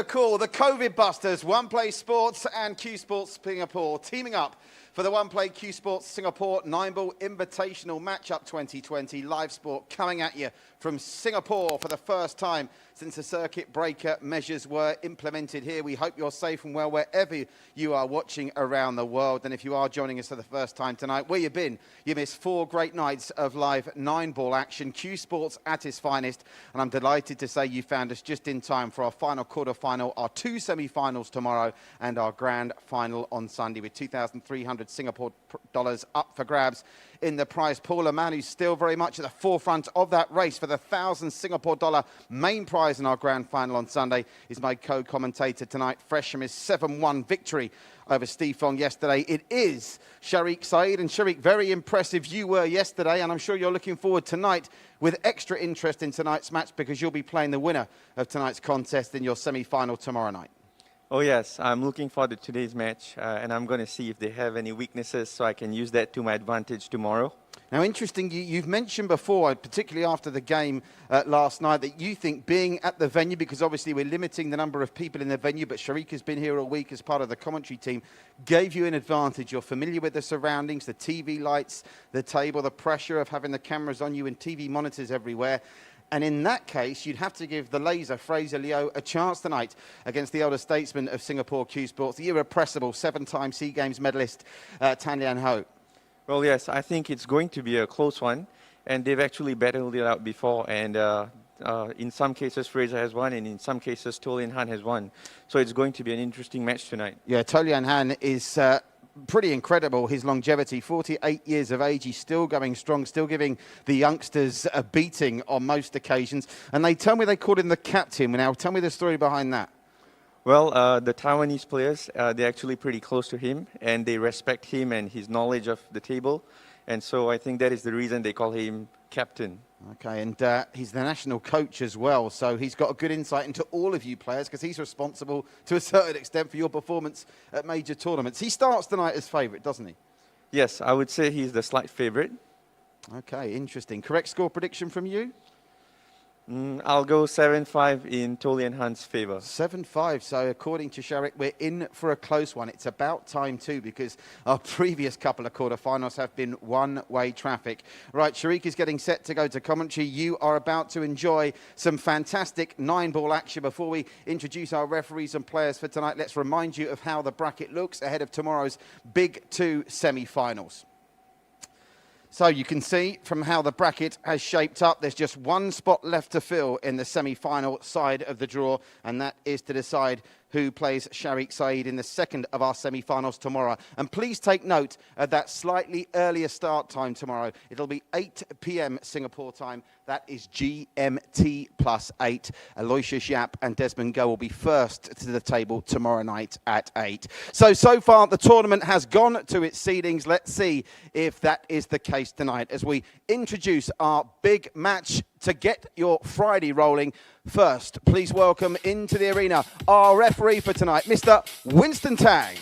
Call the COVID Busters, One Play Sports and Cuesports Singapore teaming up for the One Play Cuesports Singapore 9-ball Invitational Matchup 2020 live sport coming at you from Singapore for the first time since the circuit breaker measures were implemented here. We hope you're safe and well wherever you are watching around the world. And if you are joining us for the first time tonight, where you've been, you missed 4 great nights of live 9-ball action, Cuesports at its finest. And I'm delighted to say you found us just in time for our final quarter-final, our 2 semi-finals tomorrow, and our grand final on Sunday with 2,300 Singapore dollars up for grabs in the prize pool. A man who's still very much at the forefront of that race for the 1,000 Singapore dollar main prize in our grand final on Sunday is my co-commentator tonight, fresh from his 7-1 victory over Steve Fong yesterday. It is Sharik Sayed. And Sharik, very impressive you were yesterday, and I'm sure you're looking forward tonight with extra interest in tonight's match because you'll be playing the winner of tonight's contest in your semi-final tomorrow night. Oh yes, I'm looking forward to today's match, and I'm going to see if they have any weaknesses so I can use that to my advantage tomorrow. Now, interesting, you've mentioned before, particularly after the game last night, that you think being at the venue, because obviously we're limiting the number of people in the venue, but Sharik has been here all week as part of the commentary team, gave you an advantage. You're familiar with the surroundings, the TV lights, the table, the pressure of having the cameras on you and TV monitors everywhere. And in that case, you'd have to give the laser, Fraser Leow, a chance tonight against the elder statesman of Singapore Cuesports, the irrepressible 7-time SEA Games medalist, Toh Lian Han. Well, yes, I think it's going to be a close one, and they've actually battled it out before, and in some cases Fraser has won, and in some cases Toh Lian Han has won. So it's going to be an interesting match tonight. Yeah, Toh Lian Han is pretty incredible, his longevity, 48 years of age. He's still going strong, still giving the youngsters a beating on most occasions. And they tell me they called him the captain. Now, tell me the story behind that. Well, the Taiwanese players, they're actually pretty close to him, and they respect him and his knowledge of the table. And so I think that is the reason they call him captain. Okay, and he's the national coach as well, so he's got a good insight into all of you players because he's responsible to a certain extent for your performance at major tournaments. He starts tonight as favourite, doesn't he? Yes, I would say he's the slight favourite. Okay, interesting. Correct score prediction from you? I'll go 7-5 in Toh Lian Han's favour. 7-5. So according to Sharik, we're in for a close one. It's about time too because our previous couple of quarterfinals have been one-way traffic. Right, Sharik is getting set to go to commentary. You are about to enjoy some fantastic 9-ball action. Before we introduce our referees and players for tonight, let's remind you of how the bracket looks ahead of tomorrow's big 2 semi-finals. So you can see from how the bracket has shaped up, there's just one spot left to fill in the semi-final side of the draw, and that is to decide who plays Sharik Sayed in the second of our semi-finals tomorrow. And please take note of that slightly earlier start time tomorrow. It'll be 8 p.m. Singapore time. That is GMT +8. Aloysius Yap and Desmond Go will be first to the table tomorrow night at 8. So far, the tournament has gone to its seedings. Let's see if that is the case tonight as we introduce our big match to get your Friday rolling. First, please welcome into the arena our referee for tonight, Mr. Winston Tang.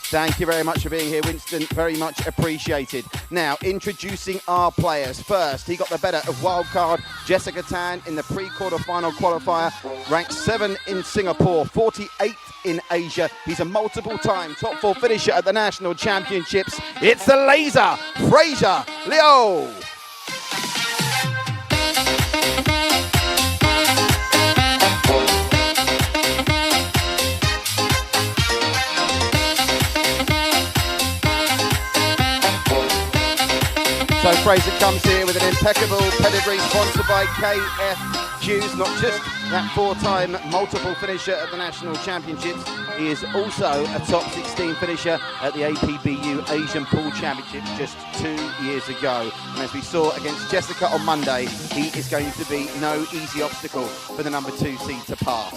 Thank you very much for being here, Winston. Very much appreciated. Now, introducing our players. First, he got the better of wildcard Jessica Tan in the pre-quarterfinal qualifier. Ranked 7 in Singapore, 48th in Asia. He's a multiple-time top 4 finisher at the National Championships. It's the laser, Fraser Leow. So Fraser comes here with an impeccable pedigree sponsored by KF Hughes, not just that 4-time multiple finisher at the National Championships. He is also a top 16 finisher at the APBU Asian Pool Championships just 2 years ago. And as we saw against Jessica on Monday, he is going to be no easy obstacle for the number 2 seed to pass.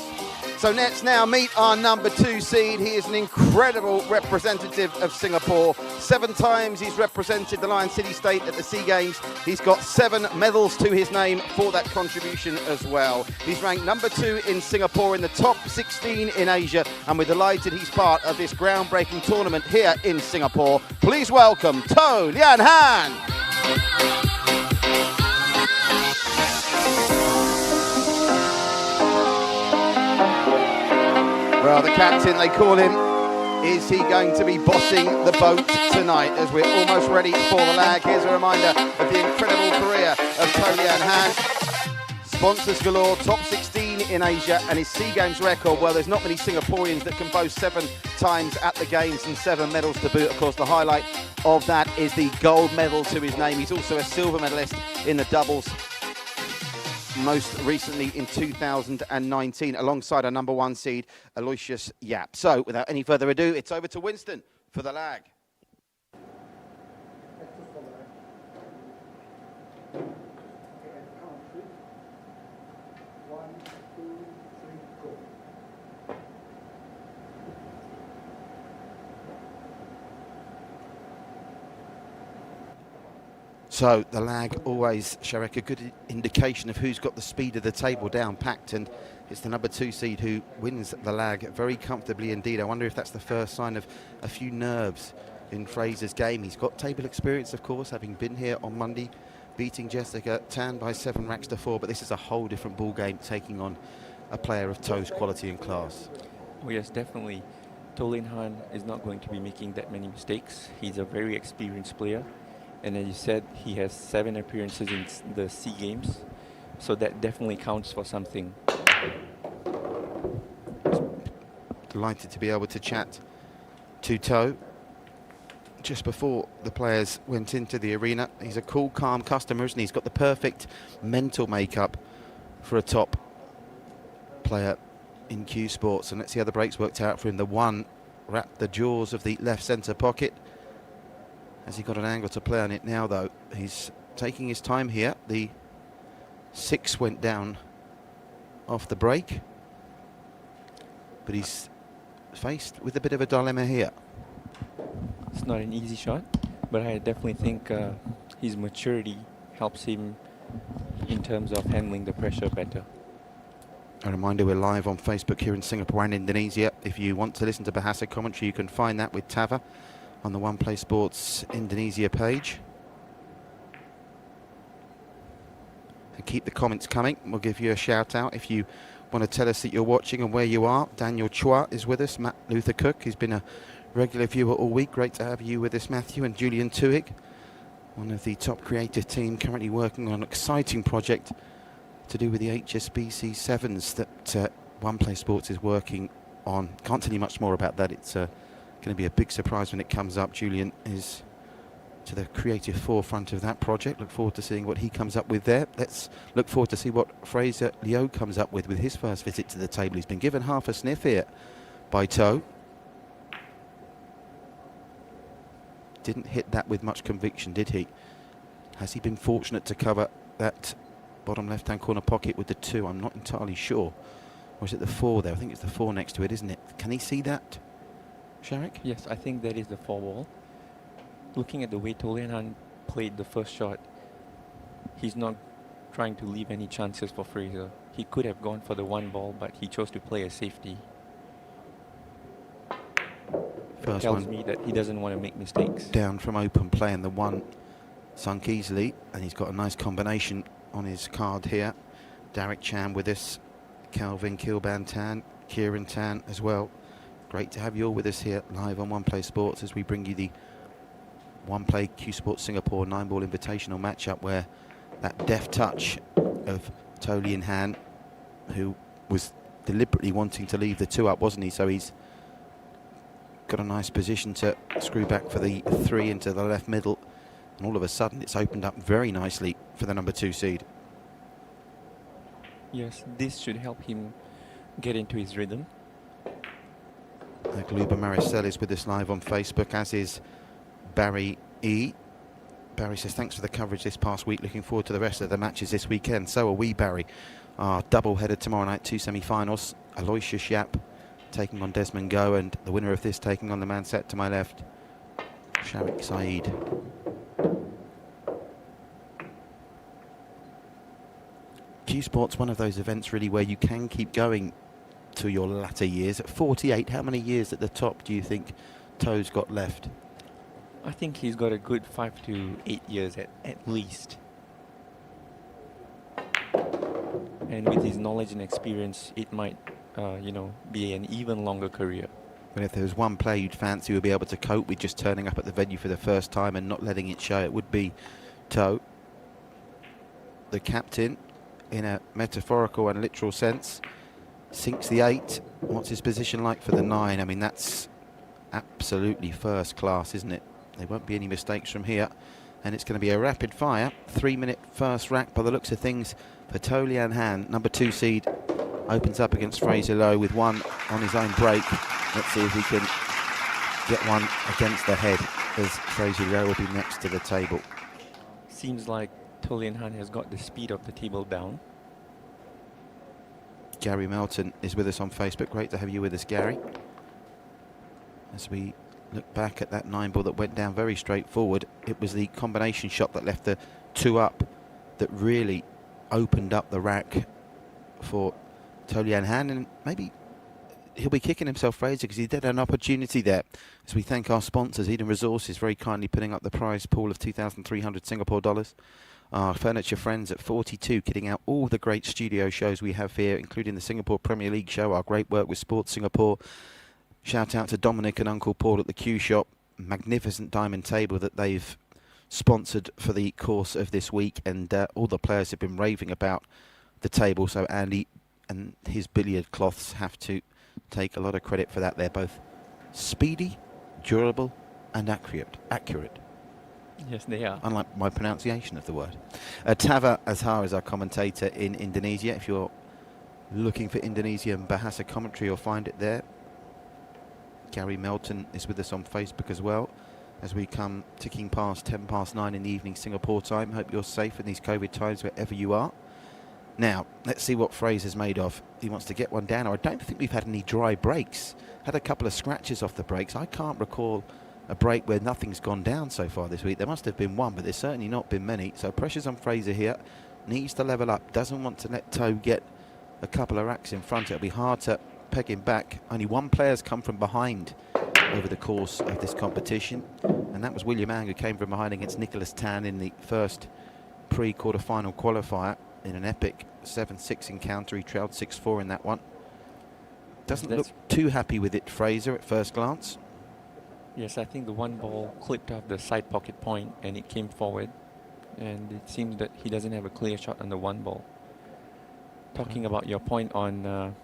So let's now meet our number 2 seed. He is an incredible representative of Singapore. 7 times he's represented the Lion City State at the SEA Games. He's got 7 medals to his name for that contribution as well. He's ranked number 2 in Singapore in the top 16 in Asia, and we're delighted he's part of this groundbreaking tournament here in Singapore. Please welcome Toh Lian Han. Well, the captain, they call him. Is he going to be bossing the boat tonight as we're almost ready for the lag? Here's a reminder of the incredible career of Toh Lian Han. Sponsors galore, top 16 in Asia, and his SEA Games record, well, there's not many Singaporeans that can boast 7 times at the Games and 7 medals to boot. Of course, the highlight of that is the gold medal to his name. He's also a silver medalist in the doubles, most recently in 2019, alongside our number 1 seed, Aloysius Yap. So, without any further ado, it's over to Winston for the lag. So the lag always, Sharik, a good indication of who's got the speed of the table down packed, and it's the number 2 seed who wins the lag very comfortably indeed. I wonder if that's the first sign of a few nerves in Fraser's game. He's got table experience, of course, having been here on Monday, beating Jessica Tan by 7 racks to 4, but this is a whole different ball game, taking on a player of Toh's quality and class. Oh yes, definitely. Toh Lian Han is not going to be making that many mistakes. He's a very experienced player. And as you said, he has 7 appearances in the SEA Games, so that definitely counts for something. Delighted to be able to chat to Toh just before the players went into the arena. He's a cool, calm customer, isn't he? He's got the perfect mental makeup for a top player in Cuesports. And let's see how the breaks worked out for him. The 1 wrapped the jaws of the left centre pocket. Has he got an angle to play on it now, though? He's taking his time here. The 6 went down off the break, but he's faced with a bit of a dilemma here. It's not an easy shot, but I definitely think his maturity helps him in terms of handling the pressure better. A reminder, we're live on Facebook here in Singapore and Indonesia. If you want to listen to Bahasa commentary, you can find that with Tava on the One Play Sports Indonesia page. And keep the comments coming. We'll give you a shout out if you want to tell us that you're watching and where you are. Daniel Chua is with us. Matt Luther Cook, he's been a regular viewer all week. Great to have you with us, Matthew. And Julian Tuig, one of the top creative team, currently working on an exciting project to do with the HSBC 7s that One Play Sports is working on. Can't tell you much more about that. It's going to be a big surprise when it comes up. Julian is to the creative forefront of that project. Look forward to seeing what he comes up with there. Let's look forward to see what Fraser Leow comes up with his first visit to the table. He's been given half a sniff here by Toh. Didn't hit that with much conviction, did he? Has he been fortunate to cover that bottom left-hand corner pocket with the 2? I'm not entirely sure. Or is it the 4 there? I think it's the 4 next to it, isn't it? Can he see that, Sharik? Yes, I think that is the 4 ball. Looking at the way Toh Lian Han played the first shot, he's not trying to leave any chances for Fraser. He could have gone for the 1 ball, but he chose to play a safety. First tells one me that he doesn't want to make mistakes. Down from open play, and the 1 sunk easily, and he's got a nice combination on his card here. Derek Chan with us, Kelvin Kilban Tan, Kieran Tan as well. Great to have you all with us here live on One Play Sports as we bring you the One Play Cuesports Singapore 9-ball invitational matchup, where that deft touch of Toh Lian Han, who was deliberately wanting to leave the 2 up, wasn't he? So he's got a nice position to screw back for the 3 into the left middle, and all of a sudden it's opened up very nicely for the number 2 seed. Yes, this should help him get into his rhythm. Gluba Maricel is with us live on Facebook, as is Barry E. Barry says, thanks for the coverage this past week. Looking forward to the rest of the matches this weekend. So are we, Barry. Our double-header tomorrow night, 2 semi-finals. Aloysius Yap taking on Desmond Go, and the winner of this taking on the man set to my left, Sharik Sayed. Cuesports, one of those events really where you can keep going to your latter years. At 48, how many years at the top do you think Toh's got left? I think he's got a good 5 to 8 years at least. And with his knowledge and experience, it might be an even longer career. But if there was one player you'd fancy who would be able to cope with just turning up at the venue for the first time and not letting it show, it would be Toh, the captain, in a metaphorical and literal sense. Sinks the 8. What's his position like for the 9? I mean, that's absolutely first class, isn't it? There won't be any mistakes from here. And it's going to be a rapid fire 3-minute first rack by the looks of things for Toh Lian Han. Number 2 seed opens up against Fraser Leow with one on his own break. Let's see if he can get one against the head, as Fraser Leow will be next to the table. Seems like Toh Lian Han has got the speed of the table down. Gary Melton is with us on Facebook. Great to have you with us, Gary. As we look back at that 9 ball that went down very straightforward, it was the combination shot that left the 2 up that really opened up the rack for Toh Lian Han, and maybe he'll be kicking himself, Fraser, because he did have an opportunity there. As we thank our sponsors, Eden Resources, very kindly putting up the prize pool of 2,300 Singapore dollars. Our furniture friends at 42, kitting out all the great studio shows we have here, including the Singapore Premier League show, our great work with Sports Singapore. Shout out to Dominic and Uncle Paul at the Q Shop. Magnificent diamond table that they've sponsored for the course of this week, and all the players have been raving about the table. So Andy and his billiard cloths have to take a lot of credit for that. They're both speedy, durable, and accurate. Yes, they are. Unlike my pronunciation of the word. Tava Azhar is our commentator in Indonesia. If you're looking for Indonesian Bahasa commentary, you'll find it there. Gary Melton is with us on Facebook as well, as we come ticking past 9 in the evening Singapore time. Hope you're safe in these COVID times wherever you are. Now, let's see what Fraser's made of. He wants to get one down. I don't think we've had any dry breaks. Had a couple of scratches off the breaks. I can't recall a break where nothing's gone down so far this week. There must have been one, but there's certainly not been many. So pressure's on Fraser here. Needs to level up. Doesn't want to let Toh get a couple of racks in front. It'll be hard to peg him back. Only one player's come from behind over the course of this competition, and that was William Ang, who came from behind against Nicholas Tan in the first pre-quarter-final qualifier in an epic 7-6 encounter. He trailed 6-4 in that one. Doesn't look too happy with it, Fraser, at first glance. Yes, I think the one ball clipped off the side pocket point and it came forward, and it seems that he doesn't have a clear shot on the one ball. Talking about your point on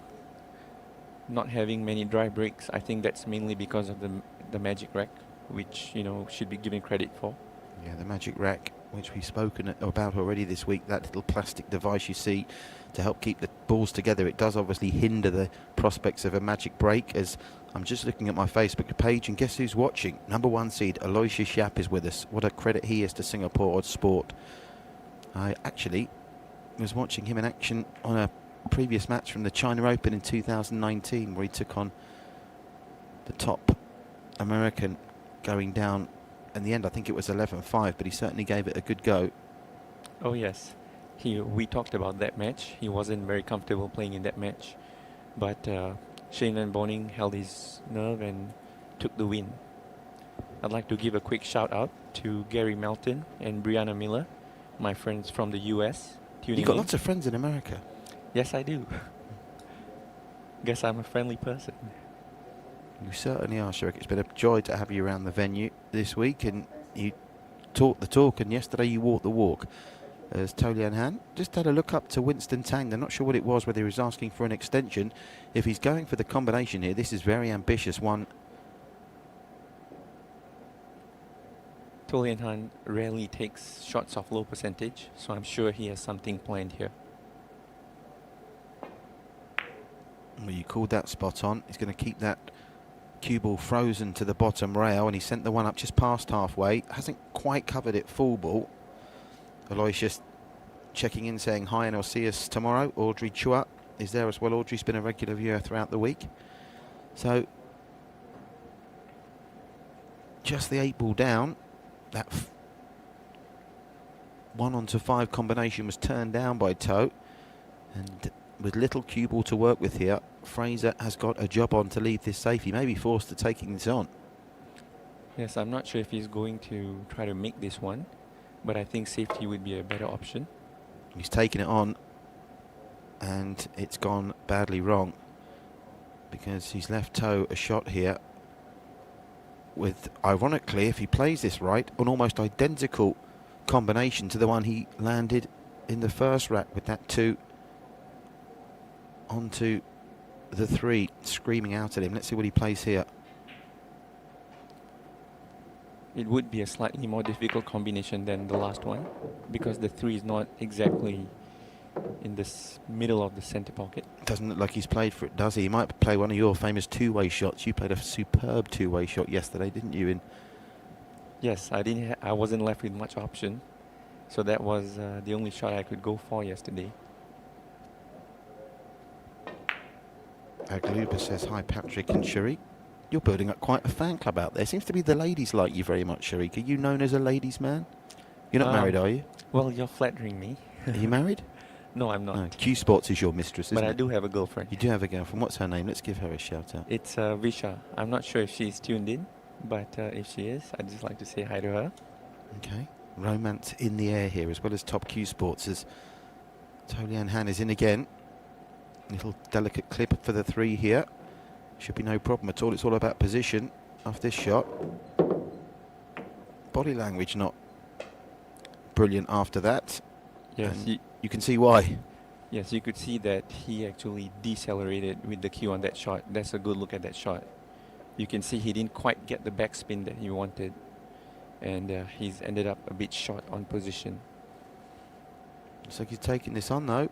not having many dry breaks, I think that's mainly because of the magic rack, which should be given credit for. Yeah, the magic rack, which we've spoken about already this week, that little plastic device you see to help keep the balls together. It does obviously hinder the prospects of a magic break, as I'm just looking at my Facebook page, and guess who's watching? Number 1 seed, Aloysius Yap, is with us. What a credit he is to Singapore sport. I actually was watching him in action on a previous match from the China Open in 2019, where he took on the top American, going down in the end. I think it was 11-5, but he certainly gave it a good go. Oh yes, we talked about that match. He wasn't very comfortable playing in that match, but Shane Van Boening held his nerve and took the win. I'd like to give a quick shout out to Gary Melton and Brianna Miller, my friends from the US. You've got lots of friends in America. Yes, I do. Guess I'm a friendly person. You certainly are, Sharik. It's been a joy to have you around the venue this week, and you talked the talk, and yesterday you walked the walk. As Toh Lian Han just had a look up to Winston Tang. They're not sure what it was, whether he was asking for an extension. If he's going for the combination here, this is very ambitious one. Toh Lian Han rarely takes shots off low percentage, so I'm sure he has something planned here. Well, you called that spot on. He's going to keep that cue ball frozen to the bottom rail, and he sent the one up just past halfway. Hasn't quite covered it full ball. Aloysius checking in, saying hi, and I'll see us tomorrow. Audrey Chua is there as well. Audrey's been a regular viewer throughout the week. So just the 8 ball down. That 1-on-to-5 combination was turned down by Toh, and with little cue ball to work with here, Fraser has got a job on to leave this safe. He may be forced to taking this on. Yes, I'm not sure if he's going to try to make this one, but I think safety would be a better option. He's taken it on, and it's gone badly wrong. because he's left Toh a shot here with, ironically, if he plays this right, an almost identical combination to the one he landed in the first rack with that 2 onto the 3, screaming out at him. Let's see what he plays here. It would be a slightly more difficult combination than the last one because the 3 is not exactly in this middle of the center pocket. Doesn't look like he's played for it, does he? He might play one of your famous two-way shots. You played a superb two-way shot yesterday, didn't you? Yes, I wasn't left with much option, so that was the only shot I could go for yesterday. Agluba says, hi Patrick and Sharik. You're building up quite a fan club out there. Seems to be the ladies like you very much, Sharik. Are you known as a ladies' man? You're not married, are you? Well, you're flattering me. Are you married? No, I'm not. No, Cuesports is your mistress, isn't it? But I do have a girlfriend. You do have a girlfriend. What's her name? Let's give her a shout out. It's Visha. I'm not sure if she's tuned in, but if she is, I'd just like to say hi to her. Okay. Romance in the air here, as well as top Cuesports, as Toh Lian Han is in again. Little delicate clip for the 3 here. Should be no problem at all. It's all about position off this shot. Body language not brilliant after that. Yes, you can see why. Yes, you could see that he actually decelerated with the cue on that shot. That's a good look at that shot. You can see he didn't quite get the backspin that he wanted, and he's ended up a bit short on position. Looks like he's taking this on though.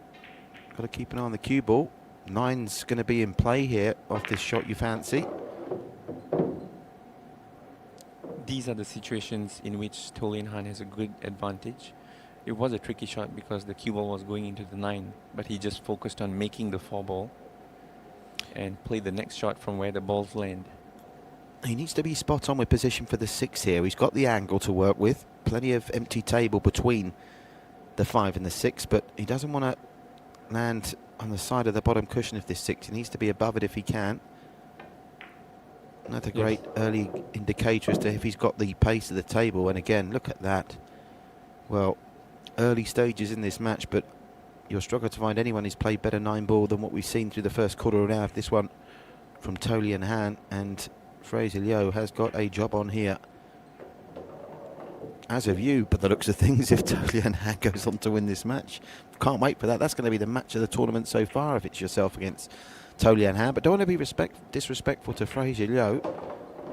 Got to keep an eye on the cue ball. 9's going to be in play here off this shot you fancy. These are the situations in which Toh Lian Han has a good advantage. It was a tricky shot because the cue ball was going into the 9, but he just focused on making the 4 ball and played the next shot from where the balls land. He needs to be spot on with position for the 6 here. He's got the angle to work with. Plenty of empty table between the 5 and the 6, but he doesn't want to land on the side of the bottom cushion of this 6. He needs to be above it if he can. Another great early indicator as to if he's got the pace of the table. And again, look at that. Well, early stages in this match, but you'll struggle to find anyone who's played better 9-ball than what we've seen through the first quarter of an hour. This one from Toh Lian Han, and Fraser Leow has got a job on here. As of you, but the looks of things, if Toh Lian Han goes on to win this match, can't wait for that. That's going to be the match of the tournament so far if it's yourself against Toh Lian Han. But don't want to be disrespectful to Fraser Leow,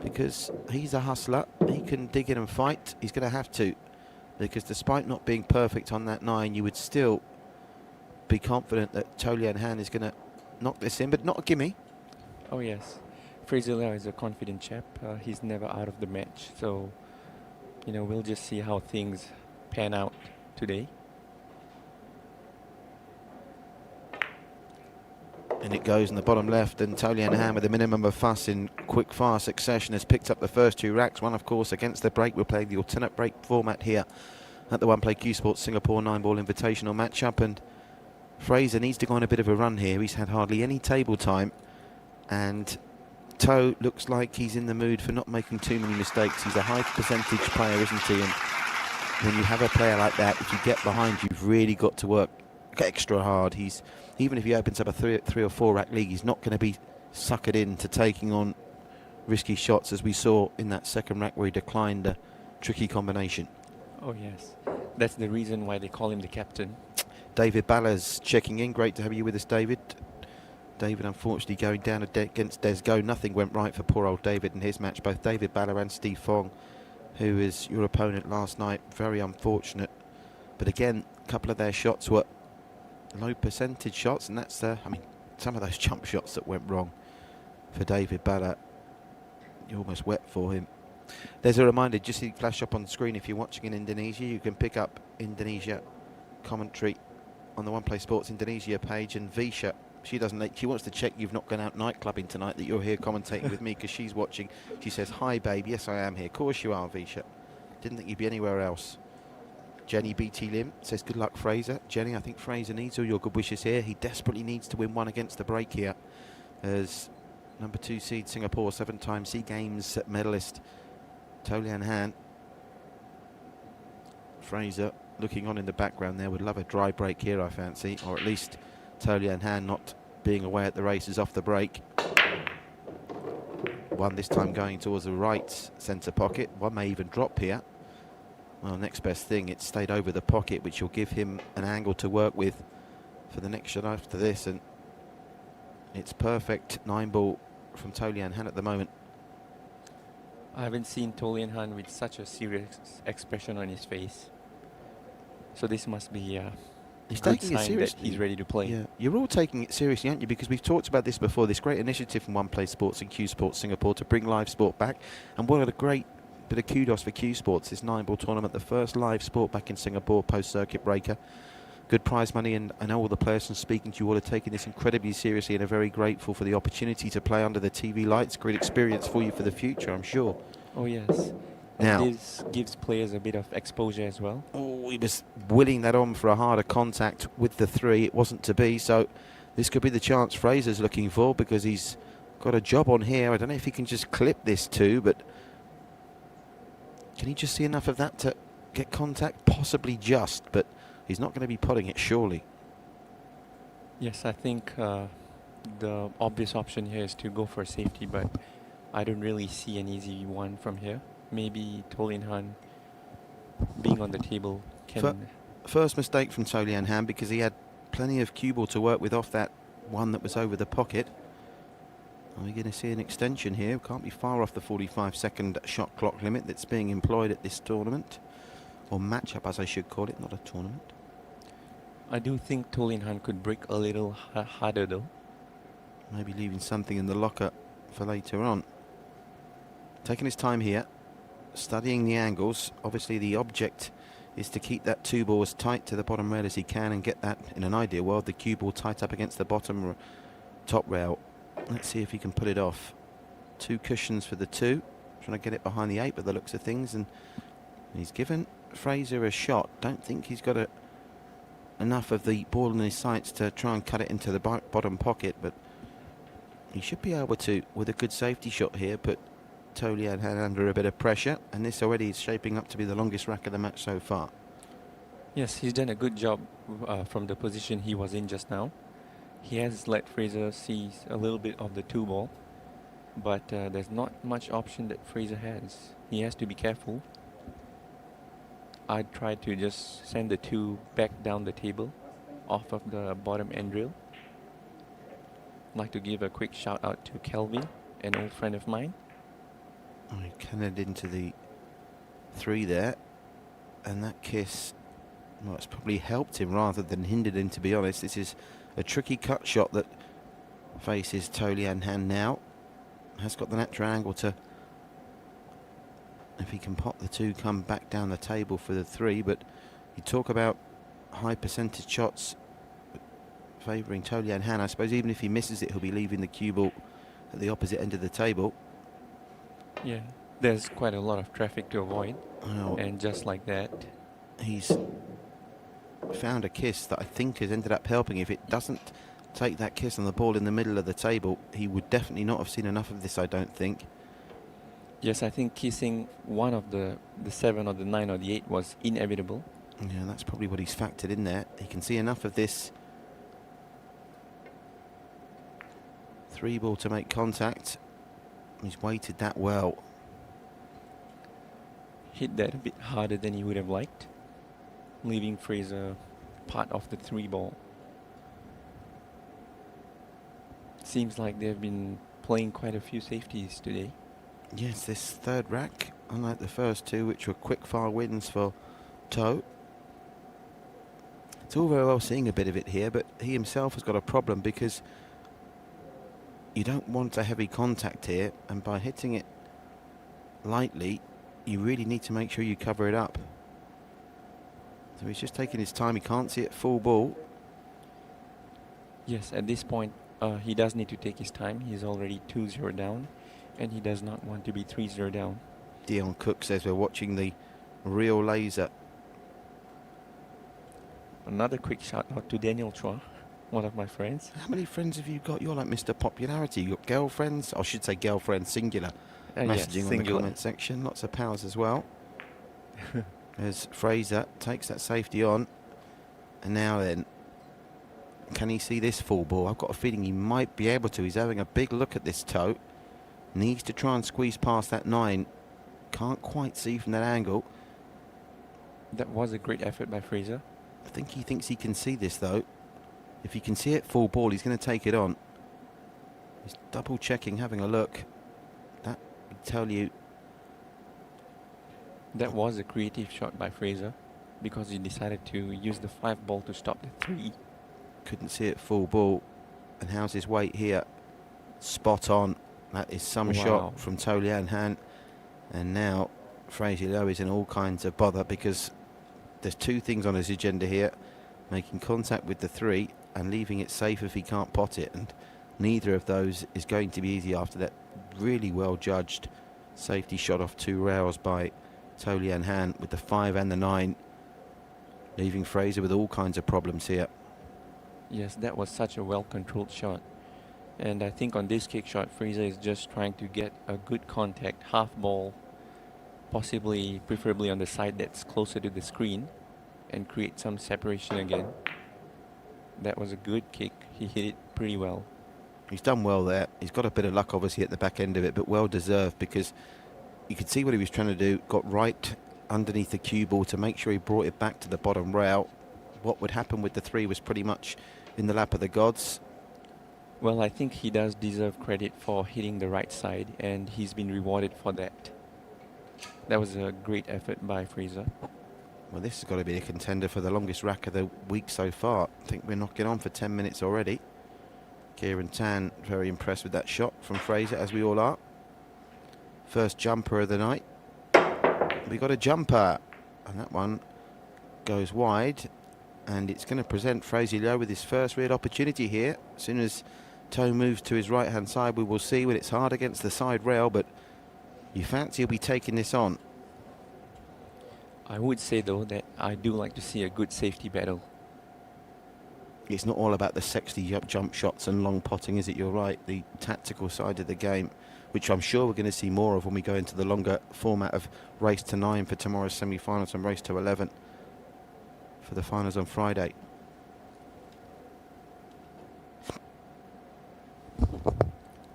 because he's a hustler. He can dig in and fight. He's going to have to, because despite not being perfect on that 9, you would still be confident that Toh Lian Han is going to knock this in, but not a gimme. Oh yes, Fraser Leow is a confident chap. He's never out of the match, so you know, we'll just see how things pan out today. And it goes in the bottom left, and Toh Lian Han with a minimum of fuss in quick fire succession has picked up the first 2 racks. One, of course, against the break. We're playing the alternate break format here at the One Play Cuesports Singapore 9-ball Invitational matchup, and Fraser needs to go on a bit of a run here. He's had hardly any table time, and Toh looks like he's in the mood for not making too many mistakes. He's a high percentage player, isn't he? And when you have a player like that, if you get behind, you've really got to work extra hard. Even if he opens up a 3 or 4 rack league, he's not going to be suckered into taking on risky shots, as we saw in that second rack where he declined a tricky combination. Oh yes, that's the reason why they call him the captain. David Ballas checking in. Great to have you with us, David. David unfortunately going down against Des Go. Nothing went right for poor old David in his match. Both David Balla and Steve Fong, who is your opponent last night, very unfortunate. But again, a couple of their shots were low percentage shots, and that's I mean, some of those jump shots that went wrong for David Balla, you almost wept for him. There's a reminder, just see flash up on the screen, if you're watching in Indonesia, you can pick up Indonesia commentary on the One Play Sports Indonesia page. And Visha, she wants to check you've not gone out nightclubbing tonight, that you're here commentating with me, because she's watching. She says, hi babe, yes I am here. Of course you are, Visha. Didn't think you'd be anywhere else. Jenny BT Lim says, good luck Fraser. Jenny, I think Fraser needs all your good wishes here. He desperately needs to win one against the break here, as number 2 seed Singapore, 7-time SEA Games medalist Toh Lian Han. Fraser looking on in the background there, would love a dry break here, I fancy, or at least Toh Lian Han not being away at the races off the break. one, this time going towards the right centre pocket. One may even drop here. Well, next best thing, it stayed over the pocket, which will give him an angle to work with for the next shot after this. And it's perfect 9-ball from Toh Lian Han at the moment. I haven't seen Toh Lian Han with such a serious expression on his face. So this must be He's good taking it sign seriously. that he's ready to play. Yeah, you're all taking it seriously, aren't you? Because we've talked about this before, this great initiative from One Play Sports and Cuesports Singapore to bring live sport back. And what a great bit of kudos for Cuesports, this 9-ball tournament, the first live sport back in Singapore post-circuit breaker. Good prize money, and I know all the players from speaking to you all are taking this incredibly seriously and are very grateful for the opportunity to play under the TV lights. Great experience for you for the future, I'm sure. Oh, yes. Now, And this gives players a bit of exposure as well. oh, he was willing that on for a harder contact with the 3. It wasn't to be, so this could be the chance Fraser's looking for, because he's got a job on here. I don't know if he can just clip this 2, but can he just see enough of that to get contact? Possibly just, but he's not going to be putting it, surely. Yes, I think the obvious option here is to go for safety, but I don't really see an easy one from here. Maybe Toh Lian Han being on the table can... First mistake from Toh Lian Han, because he had plenty of cue ball to work with off that one that was over the pocket. Are we going to see an extension here? Can't be far off the 45-second shot clock limit that's being employed at this tournament. Or match-up, as I should call it, not a tournament. I do think Toh Lian Han could break a little harder though. Maybe leaving something in the locker for later on. Taking his time here, studying the angles. Obviously the object is to keep that 2-ball as tight to the bottom rail as he can and get that, in an ideal world, the cue ball tight up against the bottom top rail. Let's see if he can put it off. 2 cushions for the 2. Trying to get it behind the 8 by the looks of things, and he's given Fraser a shot. Don't think he's got enough of the ball in his sights to try and cut it into the bottom pocket, but he should be able to, with a good safety shot here, put Toh Lian Han under a bit of pressure, and this already is shaping up to be the longest rack of the match so far. Yes, he's done a good job from the position he was in just now. He has let Fraser see a little bit of the 2-ball, but there's not much option that Fraser has. He has to be careful. I'd try to just send the 2 back down the table off of the bottom end rail. I'd like to give a quick shout out to Kelvin, an old friend of mine. Oh, he cannoned into the 3 there, and that kiss, well, it's probably helped him rather than hindered him, to be honest. This is a tricky cut shot that faces Toh Lian Han now. Has got the natural angle to, if he can pop the 2, come back down the table for the 3, but you talk about high percentage shots favouring Toh Lian Han. I suppose even if he misses it, he'll be leaving the cue ball at the opposite end of the table. Yeah, there's quite a lot of traffic to avoid, Oh, and just like that, he's found a kiss that I think has ended up helping. If it doesn't take that kiss on the ball in the middle of the table, he would definitely not have seen enough of this, I don't think. yes, I think kissing one of the 7 or the 9 or the 8 was inevitable. Yeah, that's probably what he's factored in there. He can see enough of this 3-ball to make contact. He's weighted that well. Hit that a bit harder than he would have liked, leaving Fraser part of the 3-ball. Seems like they've been playing quite a few safeties today. Yes, this 3rd rack, unlike the first 2, which were quick fire wins for Toh. It's all very well seeing a bit of it here, but he himself has got a problem, because you don't want a heavy contact here, and by hitting it lightly, you really need to make sure you cover it up. So he's just taking his time. He can't see it full ball. Yes, at this point, he does need to take his time. He's already 2-0 down, and he does not want to be 3-0 down. Dion Cook says we're watching the real laser. Another quick shout out to Daniel Chua, one of my friends. How many friends have you got? You're like Mr. Popularity. You got girlfriends? I should say girlfriend singular. Messaging on the comment section. Lots of pals as well. As Fraser takes that safety on. And now then, can he see this full ball? I've got a feeling he might be able to. He's having a big look at this Toh. Needs to try and squeeze past that 9. Can't quite see from that angle. That was a great effort by Fraser. I think he thinks he can see this, though. If he can see it full ball, he's going to take it on. He's double checking, having a look. That would tell you. That was a creative shot by Fraser because he decided to use the 5 ball to stop the 3. Couldn't see it full ball. And how's his weight here? Spot on. That is some shot from Toh Lian Han. And now Fraser Leow is in all kinds of bother because there's 2 things on his agenda here. Making contact with the 3 and leaving it safe if he can't pot it. And neither of those is going to be easy after that really well judged safety shot off 2 rails by Toh Lian Han with the 5 and the 9. Leaving Fraser with all kinds of problems here. Yes, that was such a well-controlled shot. And I think on this kick shot, Fraser is just trying to get a good contact, half ball, possibly, preferably on the side that's closer to the screen, and create some separation again. That was a good kick. He hit it pretty well. He's done well there. He's got a bit of luck, obviously, at the back end of it, but well deserved because you could see what he was trying to do. Got right underneath the cue ball to make sure he brought it back to the bottom rail. What would happen with the 3 was pretty much in the lap of the gods. Well, I think he does deserve credit for hitting the right side, and he's been rewarded for that. That was a great effort by Fraser. Well, this has got to be a contender for the longest rack of the week so far. I think we're knocking on for 10 minutes already. Kieran Tan very impressed with that shot from Fraser, as we all are. First jumper of the night. We got a jumper, and that one goes wide, and it's going to present Fraser Leow with his first real opportunity here. As soon as Toh moves to his right-hand side, we will see when it's hard against the side rail, but you fancy he'll be taking this on. I would say, though, that I do like to see a good safety battle. It's not all about the sexy jump shots and long potting, is it? You're right. The tactical side of the game, which I'm sure we're going to see more of when we go into the longer format of race to 9 for tomorrow's semi-finals and race to 11 for the finals on Friday.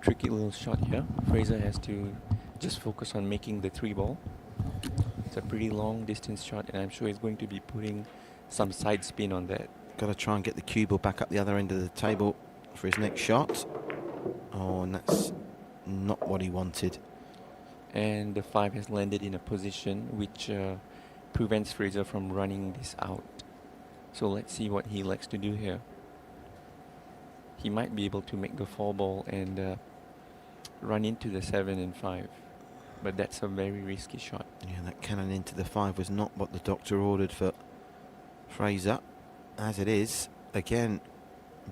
Tricky little shot here. Fraser has to just focus on making the 3 ball. It's a pretty long distance shot, and I'm sure he's going to be putting some side spin on that. Got to try and get the cue ball back up the other end of the table for his next shot. Oh, and that's not what he wanted. And the 5 has landed in a position which prevents Fraser from running this out. So let's see what he likes to do here. He might be able to make the 4 ball and run into the 7 and 5. But that's a very risky shot. Yeah, that cannon into the 5 was not what the doctor ordered for Fraser. As it is, again,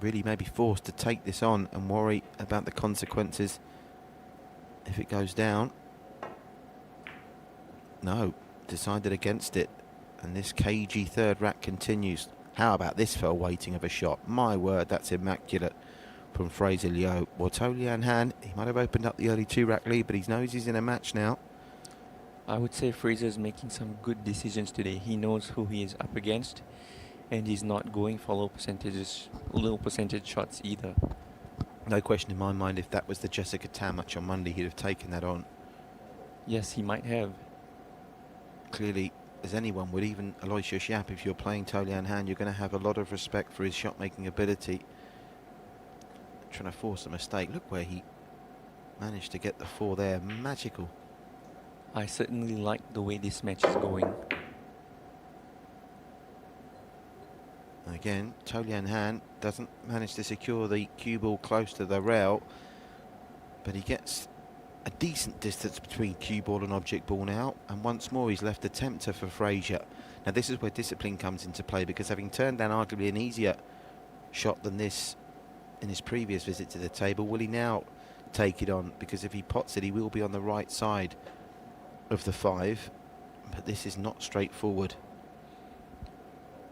really maybe forced to take this on and worry about the consequences if it goes down. No, decided against it. And this cagey third rack continues. How about this fell waiting of a shot? My word, that's immaculate from Fraser Leow. Well, Toh Lian Han, he might have opened up the early 2-rack lead, but he knows he's in a match now. I would say Fraser's making some good decisions today. He knows who he is up against, and he's not going for low percentage shots either. No question in my mind, if that was the Jessica Tan match on Monday, he'd have taken that on. Yes, he might have. Clearly, as anyone would, even Aloysius Yap, if you're playing Toh Lian Han, you're going to have a lot of respect for his shot-making ability. Trying to force a mistake. Look where he managed to get the 4 there. Magical. I certainly like the way this match is going. Again, Toh Lian Han doesn't manage to secure the cue ball close to the rail, but he gets a decent distance between cue ball and object ball now, and once more he's left a tempter for Fraser. Now this is where discipline comes into play, because having turned down arguably an easier shot than this in his previous visit to the table, will he now take it on? Because if he pots it, he will be on the right side of the 5, but this is not straightforward.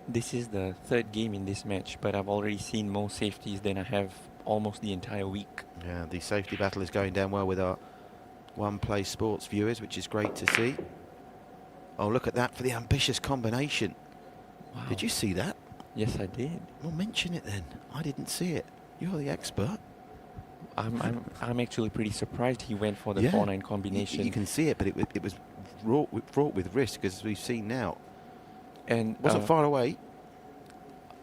This is the 3rd game in this match, but I've already seen more safeties than I have almost the entire week. Yeah, the safety battle is going down well with our One Play Sports viewers, which is great to see. Oh, look at that for the ambitious combination. Wow. Did you see that? Yes, I did. Well, mention it then. I didn't see it. You're the expert. I'm actually pretty surprised he went for the Yeah. 4-9 combination. You can see it, but it was fraught with risk, as we've seen now. And Wasn't far away.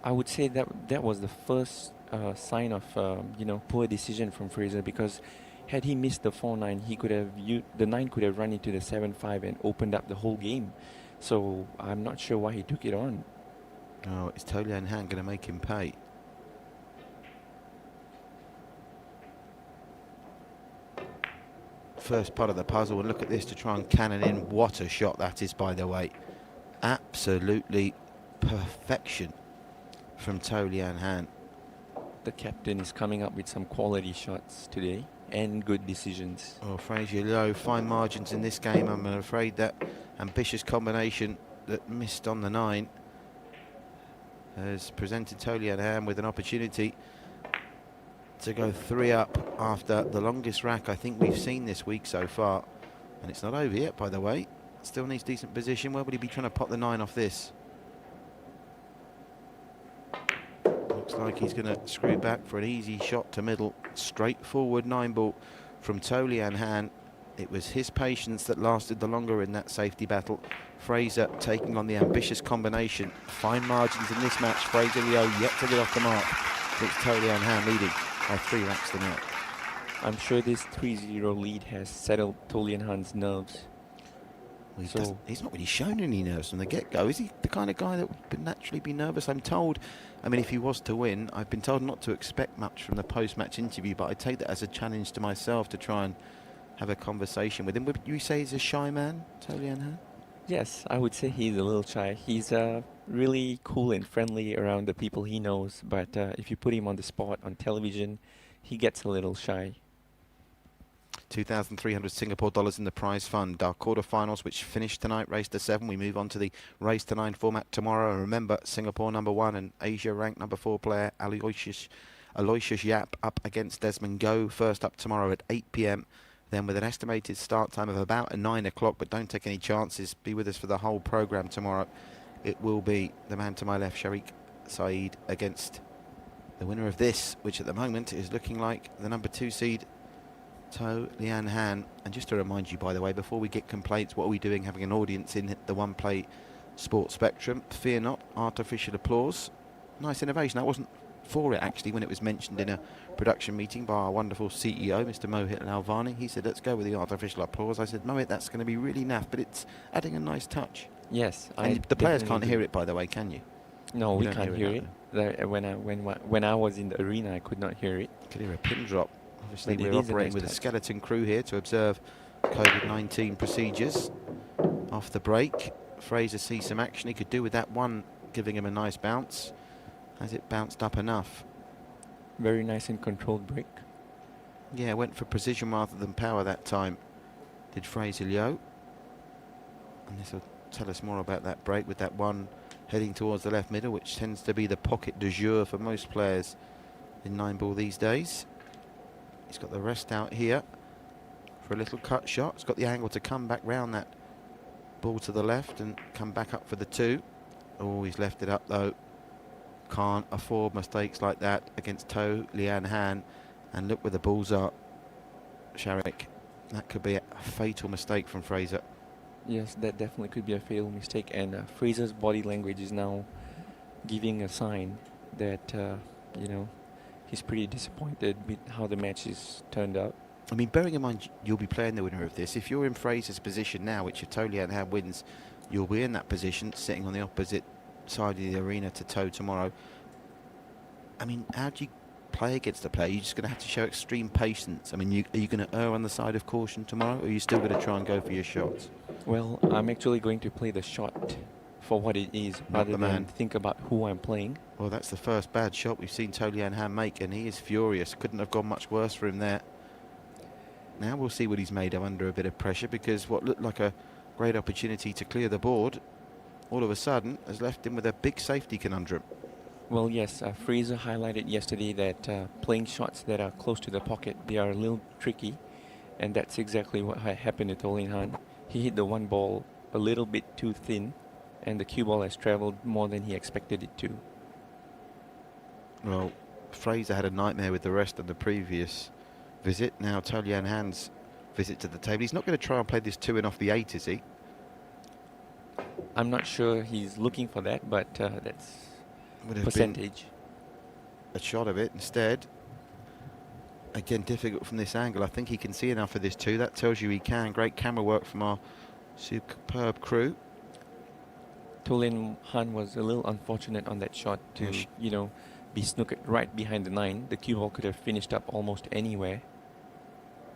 I would say that was the first sign of poor decision from Fraser, because had he missed the 4-9, he could have the 9 could have run into the 7-5 and opened up the whole game. So I'm not sure why he took it on. Oh, is Toh Lian Han going to make him pay? First part of the puzzle, and look at this to try and cannon in. What a shot that is, by the way. Absolutely perfection from Toh Lian Han. The captain is coming up with some quality shots today and good decisions. Oh, Fraser Leow, fine margins in this game. I'm afraid that ambitious combination that missed on the 9 has presented Toh Lian Han with an opportunity to go 3 up after the longest rack I think we've seen this week so far. And it's not over yet, by the way. Still needs decent position. Where would he be trying to pot the 9 off this? Looks like he's going to screw back for an easy shot to middle. Straightforward 9 ball from Toh Lian Han. It was his patience that lasted the longer in that safety battle. Fraser taking on the ambitious combination. Fine margins in this match. Fraser Leow yet to get off the mark. It's Toh Lian Han leading by 3 racks to 0. I'm sure this 3-0 lead has settled Toh Lian Han's nerves. Well, he's not really shown any nerves from the get-go. Is he the kind of guy that would naturally be nervous? I'm told, I mean, if he was to win, I've been told not to expect much from the post-match interview, but I take that as a challenge to myself to try and have a conversation with him. Would you say he's a shy man, Toh Lian Han? Yes, I would say he's a little shy. He's really cool and friendly around the people he knows, but if you put him on the spot on television, he gets a little shy. 2,300 Singapore dollars in the prize fund. Our quarterfinals, which finished tonight, race to 7. We move on to the race to 9 format tomorrow. And remember, Singapore #1 and Asia ranked #4 player Aloysius Yap up against Desmond Go. First up tomorrow at 8 p.m. Then with an estimated start time of about 9 o'clock, but don't take any chances. Be with us for the whole program tomorrow. It will be the man to my left, Sharik Sayed, against the winner of this, which at the moment is looking like the #2 seed, Toh Lian Han. And just to remind you, by the way, before we get complaints, what are we doing having an audience in the One Play Sports Spectrum? Fear not, artificial applause. Nice innovation. I wasn't for it actually when it was mentioned in a production meeting by our wonderful CEO, Mr. Mohit Lalvani. He said, let's go with the artificial applause. I said, Mohit, that's going to be really naff, but it's adding a nice touch. Yes, and the players can't hear it, by the way, can you? No, we can't hear it. When I was in the arena, I could not hear it. Could hear a pin drop. Obviously, we're operating with a skeleton crew here to observe COVID-19 procedures. Off the break, Fraser sees some action. He could do with that one, giving him a nice bounce. Has it bounced up enough? Very nice and controlled break. Yeah, went for precision rather than power that time, did Fraser Leow. And this will tell us more about that break with that one heading towards the left middle, which tends to be the pocket du jour for most players in 9-ball these days. He's got the rest out here for a little cut shot. He's got the angle to come back round that ball to the left and come back up for the 2. Oh, he's left it up though. Can't afford mistakes like that against Toh Lian Han. And look where the balls are, Sharik. That could be a fatal mistake from Fraser. Yes, that definitely could be a fatal mistake. And Fraser's body language is now giving a sign that, he's pretty disappointed with how the match is turned out. I mean, bearing in mind you'll be playing the winner of this. If you're in Fraser's position now, which if Toh Lian Han wins, you'll be in that position, sitting on the opposite side of the arena to Toh tomorrow. I mean, how do you play against the player? You're just going to have to show extreme patience. I mean, are you going to err on the side of caution tomorrow, or are you still going to try and go for your shots? Well, I'm actually going to play the shot for what it is, rather than think about who I'm playing. Well, that's the first bad shot we've seen Toh Lian Han make, and he is furious. Couldn't have gone much worse for him there. Now we'll see what he's made of under a bit of pressure, because what looked like a great opportunity to clear the board all of a sudden has left him with a big safety conundrum. Well, yes, Fraser highlighted yesterday that playing shots that are close to the pocket, they are a little tricky, and that's exactly what happened to Toh Lian Han. He hit the one ball a little bit too thin, and the cue ball has travelled more than he expected it to. Well, Fraser had a nightmare with the rest of the previous visit. Now Toh Lian Han's visit to the table. He's not going to try and play this 2 in off the 8, is he? I'm not sure he's looking for that, but that's Would have percentage. been a shot of it instead. Again, difficult from this angle. I think he can see enough of this 2. That tells you he can. Great camera work from our superb crew. Toh Lian Han was a little unfortunate on that shot to, you know, be snookered right behind the 9. The cue ball could have finished up almost anywhere,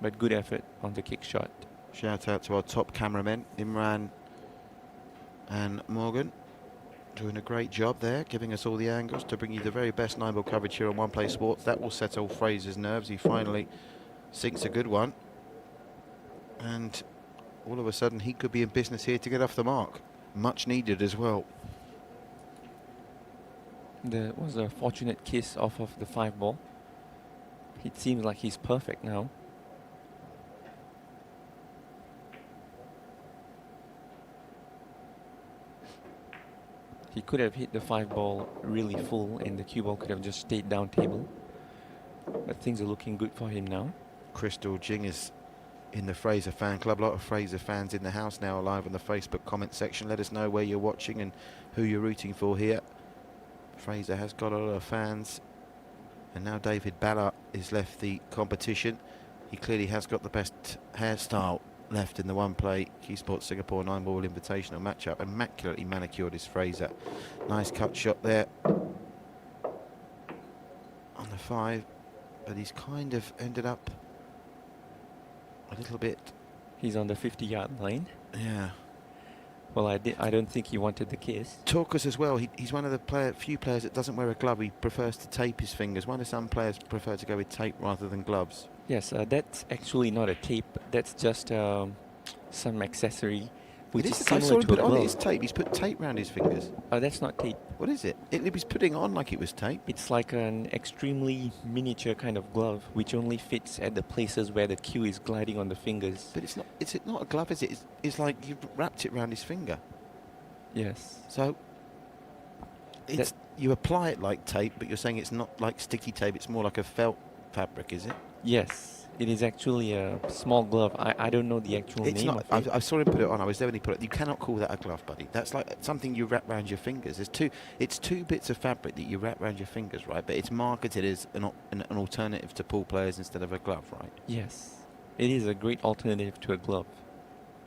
but good effort on the kick shot. Shout out to our top cameramen, Imran and Morgan, doing a great job there, giving us all the angles to bring you the very best 9-ball coverage here on One Play Sports. That will settle Fraser's nerves. He finally sinks a good one, and all of a sudden he could be in business here to get off the mark. Much needed as well. There was a fortunate kiss off of the 5 ball. It seems like he's perfect now. He could have hit the 5 ball really full and the cue ball could have just stayed down table. But things are looking good for him now. Crystal Jing is in the Fraser fan club. A lot of Fraser fans in the house now, live on the Facebook comment section. Let us know where you're watching and who you're rooting for here. Fraser has got a lot of fans. And now David Ballard has left the competition. He clearly has got the best hairstyle left in the One Play Cuesports Singapore 9-ball invitational matchup. Immaculately manicured is Fraser. Nice cut shot there on the 5, but he's kind of ended up a little bit. He's on the 50-yard line. Yeah. Well, I don't think he wanted the kiss. Torkus as well. He's one of the few players that doesn't wear a glove. He prefers to tape his fingers. Why do some players prefer to go with tape rather than gloves? Yes, that's actually not a tape. That's just some accessory, which is I saw similar him to a put on glove. his tape. He's put tape around his fingers. That's not tape. What is it? It was putting on like it was tape. It's like an extremely miniature kind of glove, which only fits at the places where the cue is gliding on the fingers. But it's not. It's not a glove, is it? It's like you've wrapped it around his finger. Yes. So you apply it like tape, but you're saying it's not like sticky tape. It's more like a felt fabric, is it? Yes. It is actually a small glove. I don't know the actual name of it. I saw him put it on. I was there when he put it. You cannot call that a glove, buddy. That's like something you wrap around your fingers. It's two bits of fabric that you wrap around your fingers, right? But it's marketed as an alternative to pool players instead of a glove, right? Yes. It is a great alternative to a glove.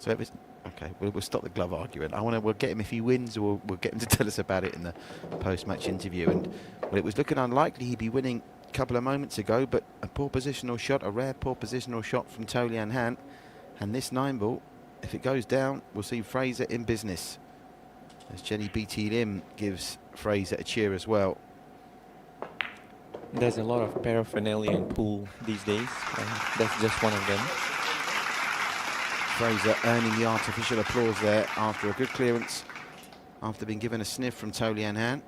So it was. Okay, we'll stop the glove argument. We'll get him if he wins, or we'll get him to tell us about it in the post-match interview. And well, it was looking unlikely he'd be winning a couple of moments ago, but a poor positional shot, a rare poor positional shot from Toh Lian Han. And this 9-ball, if it goes down, we'll see Fraser in business. As Jenny BT Lim gives Fraser a cheer as well. There's a lot of paraphernalia in pool these days. That's just one of them. Fraser earning the artificial applause there after a good clearance, after being given a sniff from Toh Lian Han,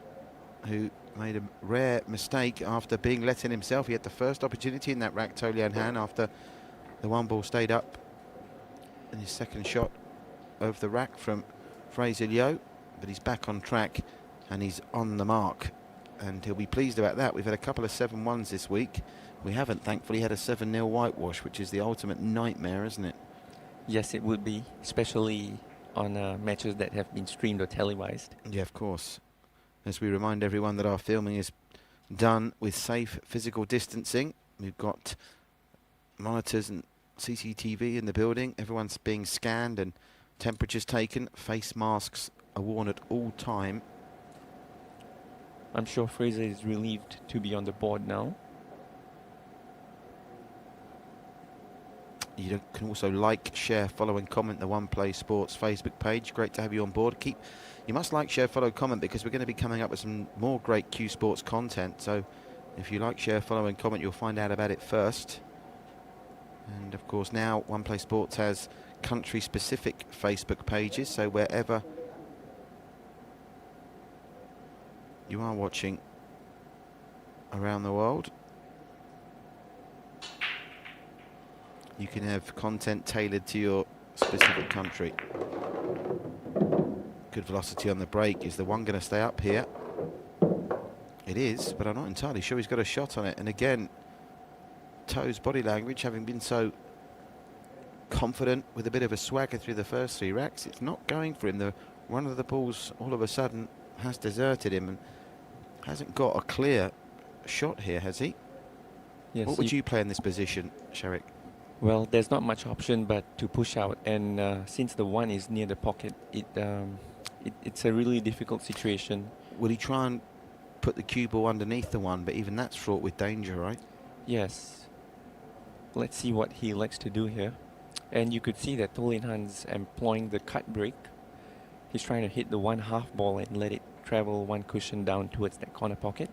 who made a rare mistake after being let in himself. He had the first opportunity in that rack, Toh Lian Han, after the 1-ball stayed up. And his second shot over the rack from Fraser Leow, but he's back on track and he's on the mark. And he'll be pleased about that. We've had a couple of 7-1s this week. We haven't, thankfully, had a 7-0 whitewash, which is the ultimate nightmare, isn't it? Yes, it would be, especially on matches that have been streamed or televised. Yeah, of course. As we remind everyone that our filming is done with safe physical distancing. We've got monitors and CCTV in the building. Everyone's being scanned and temperatures taken. Face masks are worn at all time. I'm sure Fraser is relieved to be on the board now. You can also like, share, follow and comment the One Play Sports Facebook page. Great to have you on board. You must like, share, follow, comment, because we're going to be coming up with some more great Cuesports content. So if you like, share, follow and comment, you'll find out about it first. And of course now One Play Sports has country-specific Facebook pages. So wherever you are watching around the world, you can have content tailored to your specific country. Good velocity on the break. Is the one going to stay up here? It is, but I'm not entirely sure he's got a shot on it. And again, Toh's body language, having been so confident with a bit of a swagger through the first 3 racks, it's not going for him. The one of the balls all of a sudden has deserted him and hasn't got a clear shot here, has he? Yes. What would you play in this position, Sharik? Well, there's not much option but to push out, and since the 1 is near the pocket, it's a really difficult situation. Will he try and put the cue ball underneath the 1, but even that's fraught with danger, right? Yes. Let's see what he likes to do here. And you could see that Toh Lian Han's employing the cut break. He's trying to hit the 1 half ball and let it travel 1 cushion down towards that corner pocket.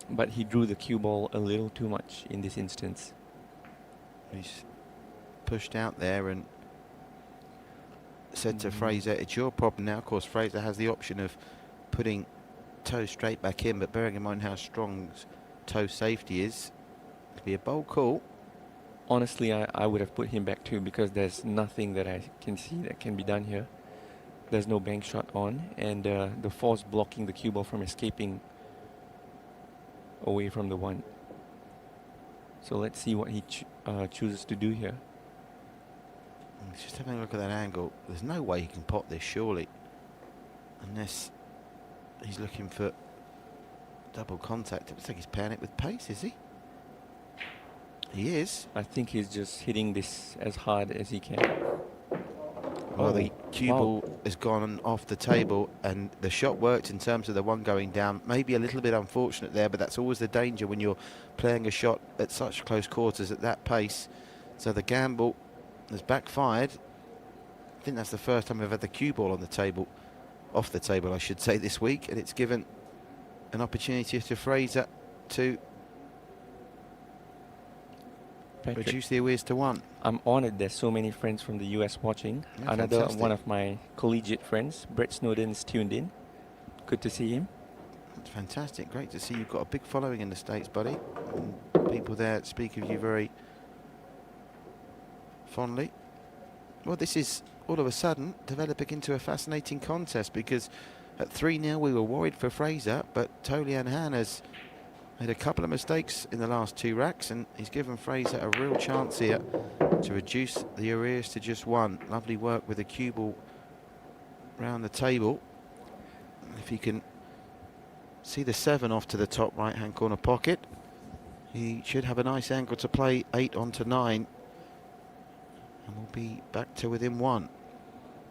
But he drew the cue ball a little too much in this instance. He's pushed out there and said to Fraser, it's your problem now. Of course, Fraser has the option of putting Toh straight back in, but bearing in mind how strong Toh's safety is, it'd be a bold call. Honestly, I would have put him back too, because there's nothing that I can see that can be done here. There's no bank shot on, and the force blocking the cue ball from escaping away from the 1. So let's see what he chooses to do here. Just having a look at that angle. There's no way he can pot this, surely, unless he's looking for double contact. It looks like he's playing it with pace, is he? He is. I think he's just hitting this as hard as he can. Well, the cue ball has gone off the table, and the shot worked in terms of the 1 going down. Maybe a little bit unfortunate there, but that's always the danger when you're playing a shot at such close quarters at that pace. So the gamble has backfired. I think that's the first time we've had the cue ball on the table, off the table, I should say, this week, and it's given an opportunity to Fraser to reduce the arrears to 1. I'm honored there's so many friends from the US watching. Yeah, another fantastic. one of my collegiate friends, Brett Snowden's tuned in. Good to see him. That's fantastic. Great to see you've got a big following in the States, buddy. And people there speak of you very fondly. Well, this is all of a sudden developing into a fascinating contest, because at 3-0 we were worried for Fraser, but Toh Lian Han has made a couple of mistakes in the last 2 racks, and he's given Fraser a real chance here to reduce the arrears to just 1. Lovely work with the cue ball round the table. If he can see the 7 off to the top right-hand corner pocket, he should have a nice angle to play 8 onto 9, and we'll be back to within 1.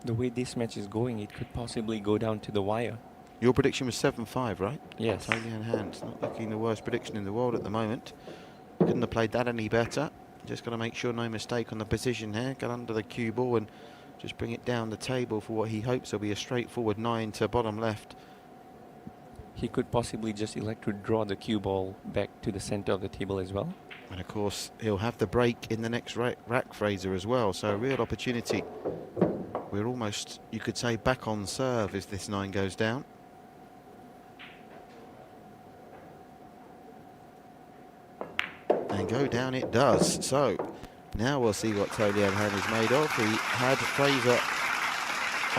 The way this match is going, it could possibly go down to the wire. Your prediction was 7-5, right? Yes. Toh Lian Han, it's not looking the worst prediction in the world at the moment. Couldn't have played that any better. Just got to make sure no mistake on the position here. Get under the cue ball and just bring it down the table for what he hopes will be a straightforward 9 to bottom left. He could possibly just elect to draw the cue ball back to the center of the table as well. And of course, he'll have the break in the next rack, Fraser, as well. So a real opportunity. We're almost, you could say, back on serve if this 9 goes down. And go down it does. So now we'll see what Toh Lian Han is made of. He had Fraser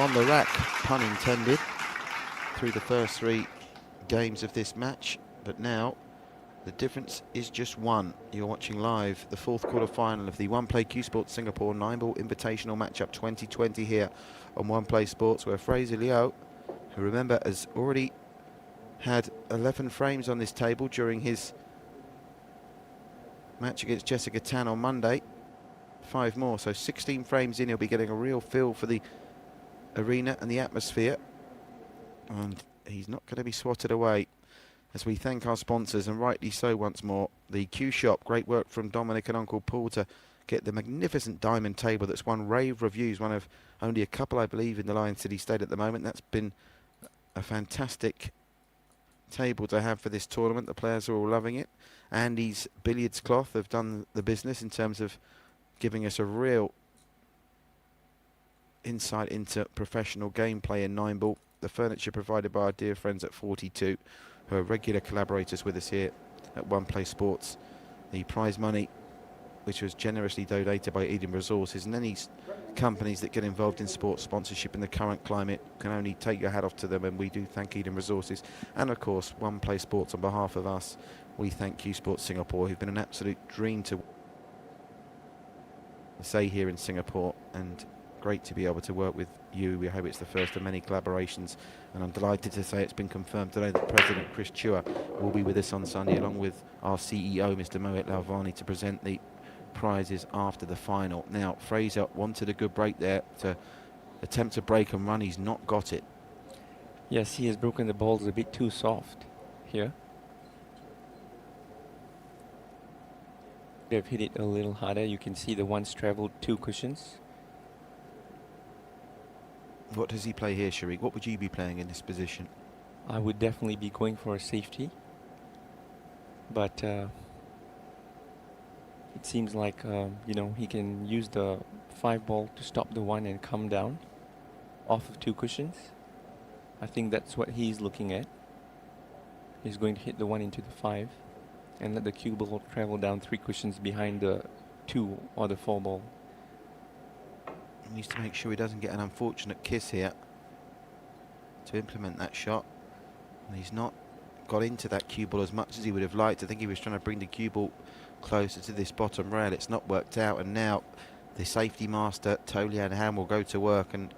on the rack, pun intended, through the first 3 games of this match, but now the difference is just 1. You're watching live the 4th quarter-final of the One Play Cuesports Singapore 9-ball Invitational Matchup 2020 here on One Play Sports, where Fraser Leow, who remember has already had 11 frames on this table during his match against Jessica Tan on Monday. 5 more, so 16 frames in, he'll be getting a real feel for the arena and the atmosphere. And he's not going to be swatted away, as we thank our sponsors, and rightly so once more. The Q Shop, great work from Dominic and Uncle Paul to get the magnificent diamond table that's won rave reviews, one of only a couple, I believe, in the Lion City State at the moment. That's been a fantastic table to have for this tournament. The players are all loving it. Andy's Billiards Cloth have done the business in terms of giving us a real insight into professional gameplay in 9-ball. The furniture provided by our dear friends at 42, who are regular collaborators with us here at One Play Sports. The prize money which was generously donated by Eden Resources, and any companies that get involved in sports sponsorship in the current climate can only take your hat off to them, and we do thank Eden Resources. And of course, One Play Sports, on behalf of us, we thank Cuesports Singapore, who've been an absolute dream to say here in Singapore, and great to be able to work with you. We hope it's the first of many collaborations, and I'm delighted to say it's been confirmed today that President Chris Chua will be with us on Sunday, along with our CEO, Mr. Mohit Lalvani, to present the prizes after the final. Now, Fraser wanted a good break there to attempt to break and run. He's not got it. Yes, he has broken the balls a bit too soft here. They've hit it a little harder. You can see the ones traveled 2 cushions. What does he play here, Sharik? What would you be playing in this position? I would definitely be going for a safety. But it seems like, you know, he can use the 5 ball to stop the 1 and come down off of 2 cushions. I think that's what he's looking at. He's going to hit the 1 into the 5 and let the cue ball travel down 3 cushions behind the 2 or the 4 ball. He needs to make sure he doesn't get an unfortunate kiss here to implement that shot. And he's not got into that cue ball as much as he would have liked. I think he was trying to bring the cue ball closer to this bottom rail. It's not worked out, and now the safety master, Toh Lian Han, will go to work, and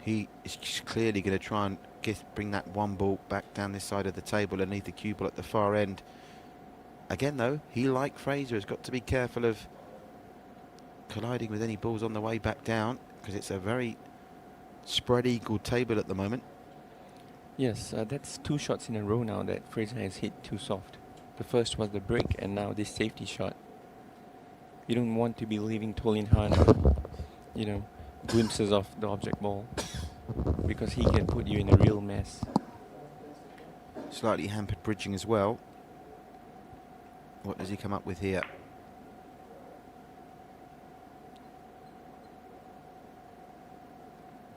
he is clearly going to try and bring that 1 ball back down this side of the table underneath the cue ball at the far end. Again, though, he, like Fraser, has got to be careful of colliding with any balls on the way back down, because it's a very spread eagle table at the moment. Yes, that's 2 shots in a row now that Fraser has hit too soft. The first was the break, and now this safety shot. You don't want to be leaving Toh Lian Han, you know, glimpses of the object ball, because he can put you in a real mess. Slightly hampered bridging as well. What does he come up with here?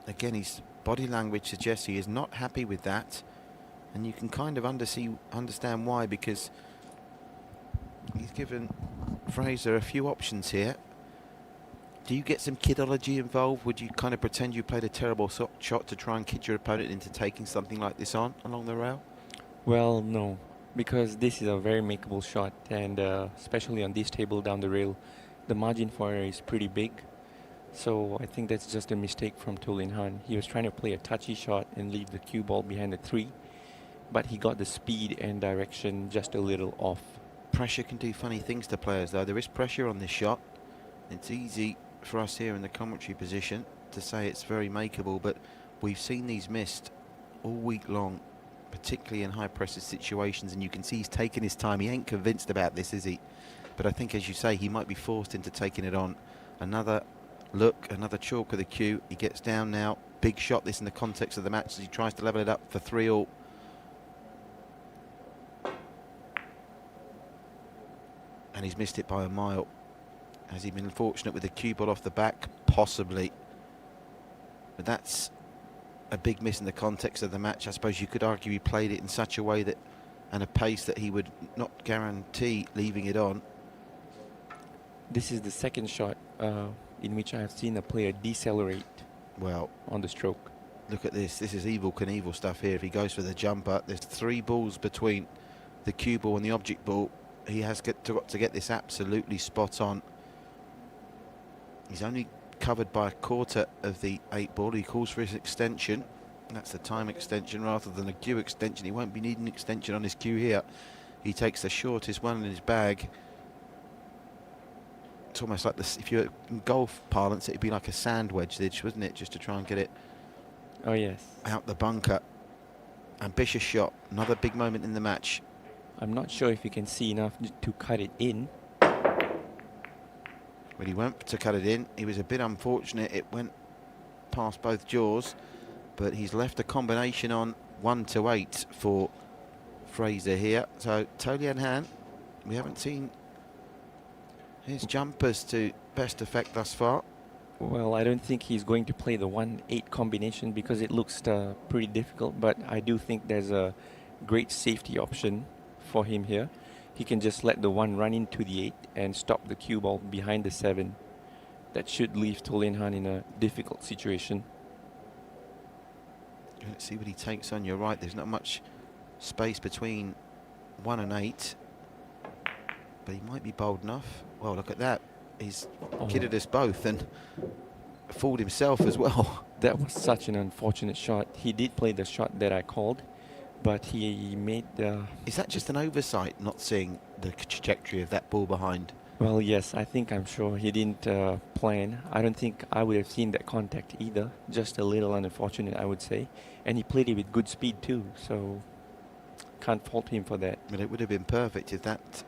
Again, his body language suggests he is not happy with that, and you can kind of understand why, because he's given Fraser a few options here. Do you get some kidology involved? Would you kind of pretend you played a terrible shot to try and kid your opponent into taking something like this on along the rail? Well, no, because this is a very makeable shot, and especially on this table down the rail, the margin for error is pretty big. So I think that's just a mistake from Toh Lian Han. He was trying to play a touchy shot and leave the cue ball behind the 3, but he got the speed and direction just a little off. Pressure can do funny things to players, though. There is pressure on this shot. It's easy for us here in the commentary position to say it's very makeable, but we've seen these missed all week long, particularly in high pressure situations, and you can see he's taking his time. He ain't convinced about this, is he? But I think, as you say, he might be forced into taking it on. Another look, another chalk of the cue. He gets down now. Big shot, this in the context of the match, as he tries to level it up for 3-all. And he's missed it by a mile. Has he been fortunate with the cue ball off the back? Possibly. But that's a big miss in the context of the match. I suppose you could argue he played it in such a way that, and a pace that he would not guarantee leaving it on. This is the second shot in which I have seen a player decelerate on the stroke. Look at this. This is Evel Knievel stuff here. If he goes for the jumper, there's 3 balls between the cue ball and the object ball. He has got to get this absolutely spot on. He's only covered by a quarter of the 8 ball. He calls for his extension. That's the time extension rather than a cue extension. He won't be needing extension on his cue here. He takes the shortest one in his bag. It's almost like this, if you're in golf parlance, it'd be like a sand wedge, wouldn't it? Just to try and get it out the bunker. Ambitious shot. Another big moment in the match. I'm not sure if you can see enough to cut it in. Well, he went to cut it in. He was a bit unfortunate. It went past both jaws, but he's left a combination on 1-8 for Fraser here. So Toh Lian Han, we haven't seen his jumpers to best effect thus far. Well, I don't think he's going to play the 1-8 combination because it looks pretty difficult, but I do think there's a great safety option for him here. he can just let the 1 run into the 8 and stop the cue ball behind the 7. That should leave Toh Lian Han in a difficult situation. Let's see what he takes on. You're right, there's not much space between 1 and 8. But he might be bold enough. Well, look at that. He's kidded us both and fooled himself as well. That was such an unfortunate shot. He did play the shot that I called, but he made the... Is that just an oversight, not seeing the trajectory of that ball behind? Well, yes, I'm sure he didn't plan. I don't think I would have seen that contact either. Just a little unfortunate, I would say. And he played it with good speed too, so can't fault him for that. But it would have been perfect if that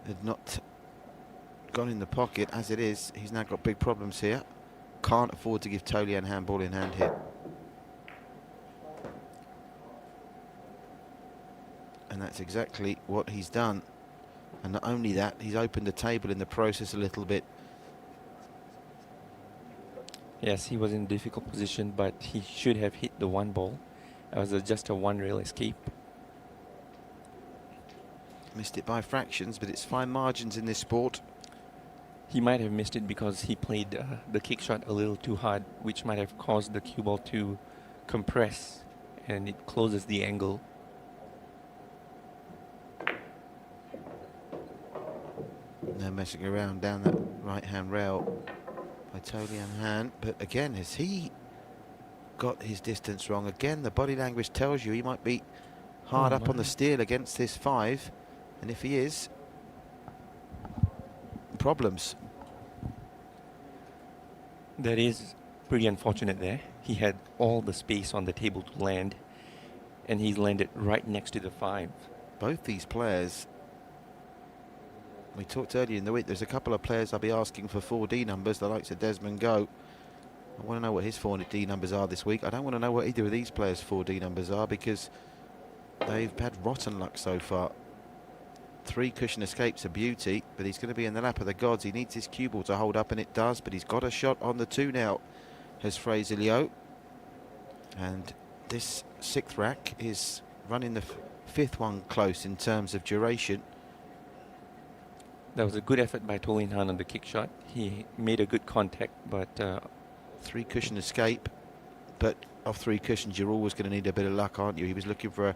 had not gone in the pocket. As it is, he's now got big problems here. Can't afford to give Toh Lian Han ball in hand here. And that's exactly what he's done. And not only that, he's opened the table in the process a little bit. Yes, he was in a difficult position, but he should have hit the 1 ball. It was just a 1 rail escape. Missed it by fractions, but it's fine margins in this sport. He might have missed it because he played the kick shot a little too hard, which might have caused the cue ball to compress, and it closes the angle. No messing around down that right-hand rail by Toh Lian Han. But again, has he got his distance wrong? Again, the body language tells you he might be hard up on the steel against this 5. And if he is, problems. That is pretty unfortunate there. He had all the space on the table to land, and he's landed right next to the 5. Both these players, we talked earlier in the week, there's a couple of players I'll be asking for 4D numbers, the likes of Desmond Go. I want to know what his 4D numbers are this week. I don't want to know what either of these players' 4D numbers are because they've had rotten luck so far. 3 cushion escapes a beauty, but he's going to be in the lap of the gods. He needs his cue ball to hold up, and it does, but he's got a shot on the 2 now, has Fraser Leow. And this 6th rack is running the 5th one close in terms of duration. That was a good effort by Toh Lian Han on the kick shot. He made a good contact, but... 3 cushion escape, but off 3 cushions you're always going to need a bit of luck, aren't you? He was looking for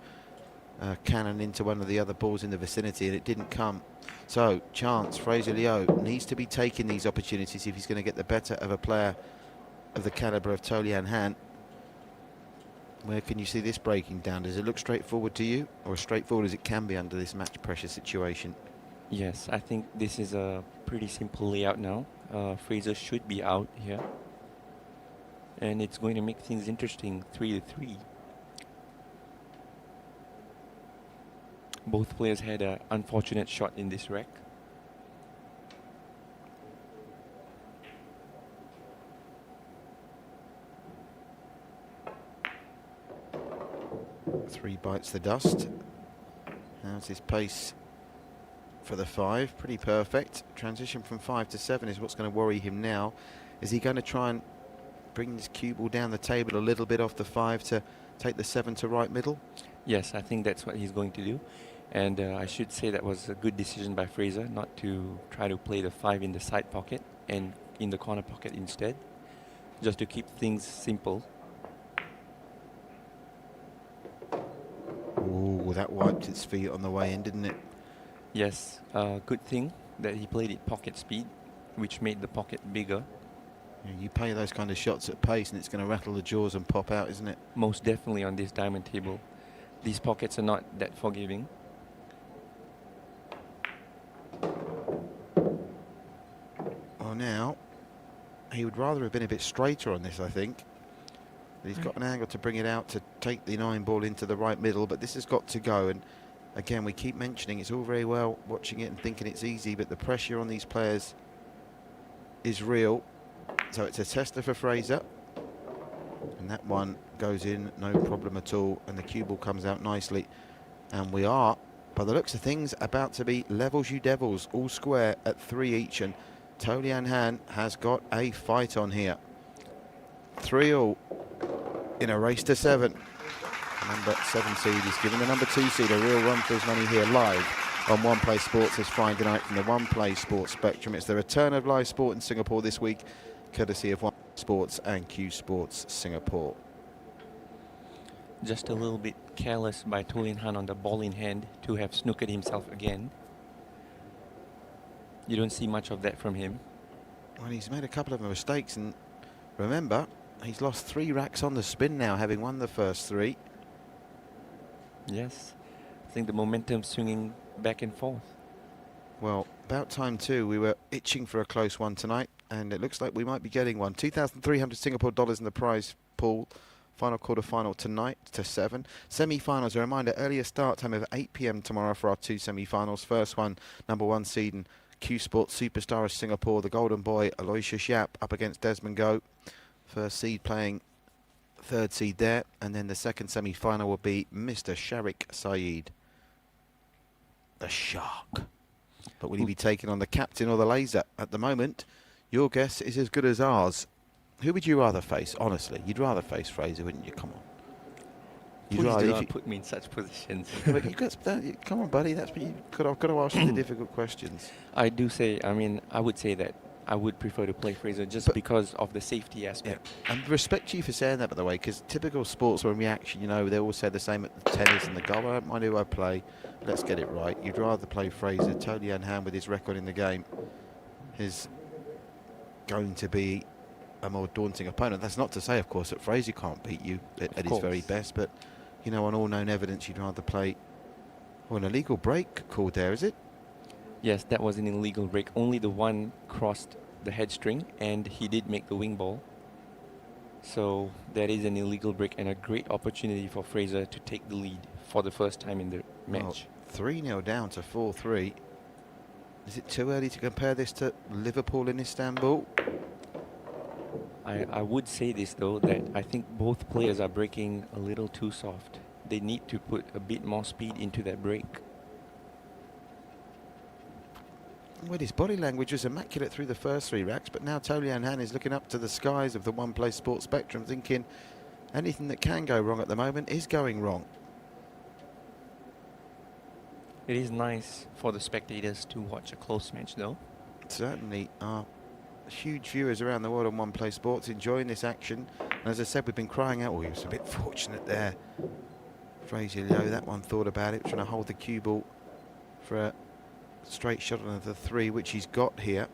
a cannon into one of the other balls in the vicinity, and it didn't come. So, chance, Fraser Leow needs to be taking these opportunities if he's going to get the better of a player of the calibre of Toh Lian Han. Where can you see this breaking down? Does it look straightforward to you, or as straightforward as it can be under this match pressure situation? Yes, I think this is a pretty simple layout now. Fraser should be out here. And it's going to make things interesting, 3-3. Both players had an unfortunate shot in this rack. Three bites the dust. How's his pace for the 5? Pretty perfect. Transition from 5 to 7 is what's going to worry him now. Is he going to try and bring this cue ball down the table a little bit off the 5 to take the 7 to right middle? Yes, I think that's what he's going to do. And I should say that was a good decision by Fraser not to try to play the 5 in the side pocket and in the corner pocket instead, just to keep things simple. Ooh, that wiped its feet on the way in, didn't it? Yes, good thing that he played it pocket speed, which made the pocket bigger. Yeah, you play those kind of shots at pace and it's going to rattle the jaws and pop out, isn't it? Most definitely on this diamond table. These pockets are not that forgiving. Well, now, he would rather have been a bit straighter on this, I think. But he's got an angle to bring it out to take the 9 ball into the right middle, but this has got to go. And again, we keep mentioning it's all very well watching it and thinking it's easy, but the pressure on these players is real. So it's a tester for Fraser. And that one goes in, no problem at all. And the cue ball comes out nicely. And we are, by the looks of things, about to be levels you devils, all square at 3 each. And Toh Lian Han has got a fight on here. 3-all in a race to 7. Number 7 seed is giving the number 2 seed a real run for his money here live on One Play Sports this Friday night from the One Play Sports Spectrum. It's the return of live sport in Singapore this week, courtesy of One Play Sports and Cuesports Singapore. Just a little bit careless by Toh Lian Han on the ball in hand to have snookered himself again. You don't see much of that from him. Well, he's made a couple of mistakes, and remember, he's lost 3 racks on the spin now, having won the first 3. Yes, I think the momentum swinging back and forth. Well, about time too. We were itching for a close one tonight, and it looks like we might be getting one. 2,300 Singapore dollars in the prize pool. Final quarter-final tonight to 7. Semi-finals, a reminder, earlier start time of 8 p.m. tomorrow for our 2 semi-finals. First one, number 1 seed and Cuesports superstar of Singapore, the Golden Boy, Aloysius Yap, up against Desmond Goh. First seed playing 3rd seed there. And then the second semi-final will be Mr. Sharik Sayed, the Shark. But will he be taking on the captain or the laser? At the moment, your guess is as good as ours. Who would you rather face, honestly? You'd rather face Fraser, wouldn't you? Come on. Please do not put me in such positions. But you got, come on, buddy. That's what I've got to ask you the difficult questions. I would say that I would prefer to play Fraser just because of the safety aspect. Yeah. And respect you for saying that, by the way, because typical sportsman reaction, you know, they all say the same at the tennis and the golf. I don't mind who I play. Let's get it right. You'd rather play Fraser. Toh Lian Han, with his record in the game, is going to be a more daunting opponent. That's not to say, of course, that Fraser can't beat you at his very best, but, you know, on all known evidence, you'd rather play... Oh, an illegal break called there, is it? Yes, that was an illegal break. Only the one crossed the head string, and he did make the wing ball. So that is an illegal break and a great opportunity for Fraser to take the lead for the first time in the match. Well, 3-0 down to 4-3. Is it too early to compare this to Liverpool in Istanbul? I would say this, though, that I think both players are breaking a little too soft. They need to put a bit more speed into that break. Well, his body language was immaculate through the first 3 racks, but now Toh Lian Han is looking up to the skies of the One Play Sports Spectrum, thinking anything that can go wrong at the moment is going wrong. It is nice for the spectators to watch a close match, though. Certainly are huge viewers around the world on One Play Sports enjoying this action. And as I said, we've been crying out. Oh, he was a bit fortunate there. Fraser Leow, that one thought about it, trying to hold the cue ball for a straight shot on the 3, which he's got here.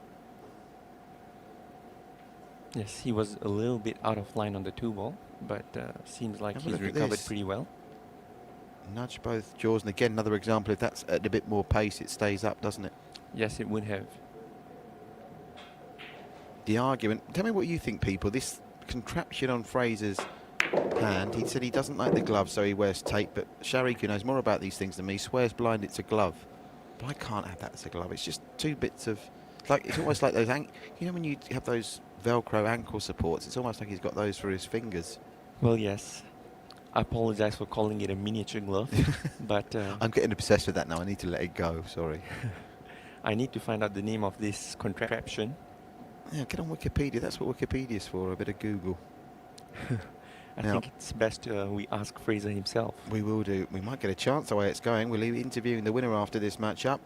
Yes, he was a little bit out of line on the 2 ball, but seems like he's recovered pretty well. Nudge both jaws, and again, another example, if that's at a bit more pace, it stays up, doesn't it? Yes, it would have. The argument, tell me what you think, people. This contraption on Fraser's hand, he said he doesn't like the glove, so he wears tape, but Sharik, who knows more about these things than me, swears blind it's a glove. But I can't have that as a glove. It's just 2 bits of, like, it's almost like those, you know, when you have those Velcro ankle supports, it's almost like he's got those for his fingers. Well, yes. I apologize for calling it a miniature glove, but... I'm getting obsessed with that now. I need to let it go, sorry. I need to find out the name of this contraption. Yeah, get on Wikipedia. That's what Wikipedia's for, a bit of Google. I think it's best we ask Fraser himself. We will do. We might get a chance the way it's going. We'll be interviewing the winner after this match-up.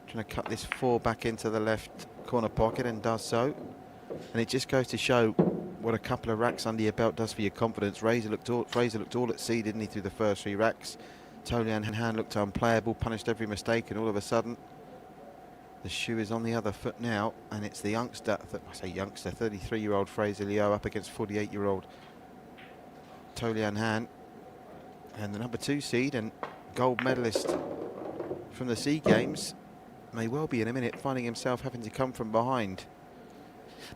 Trying to cut this 4 back into the left corner pocket, and does so. And it just goes to show what a couple of racks under your belt does for your confidence. Fraser looked all at sea, didn't he, through the first 3 racks. Toh Lian Han looked unplayable, punished every mistake, and all of a sudden the shoe is on the other foot now, and it's the youngster, I say youngster, 33-year-old Fraser Leow up against 48-year-old Toh Lian Han, and the number 2 seed and gold medalist from the SEA Games may well be in a minute finding himself having to come from behind.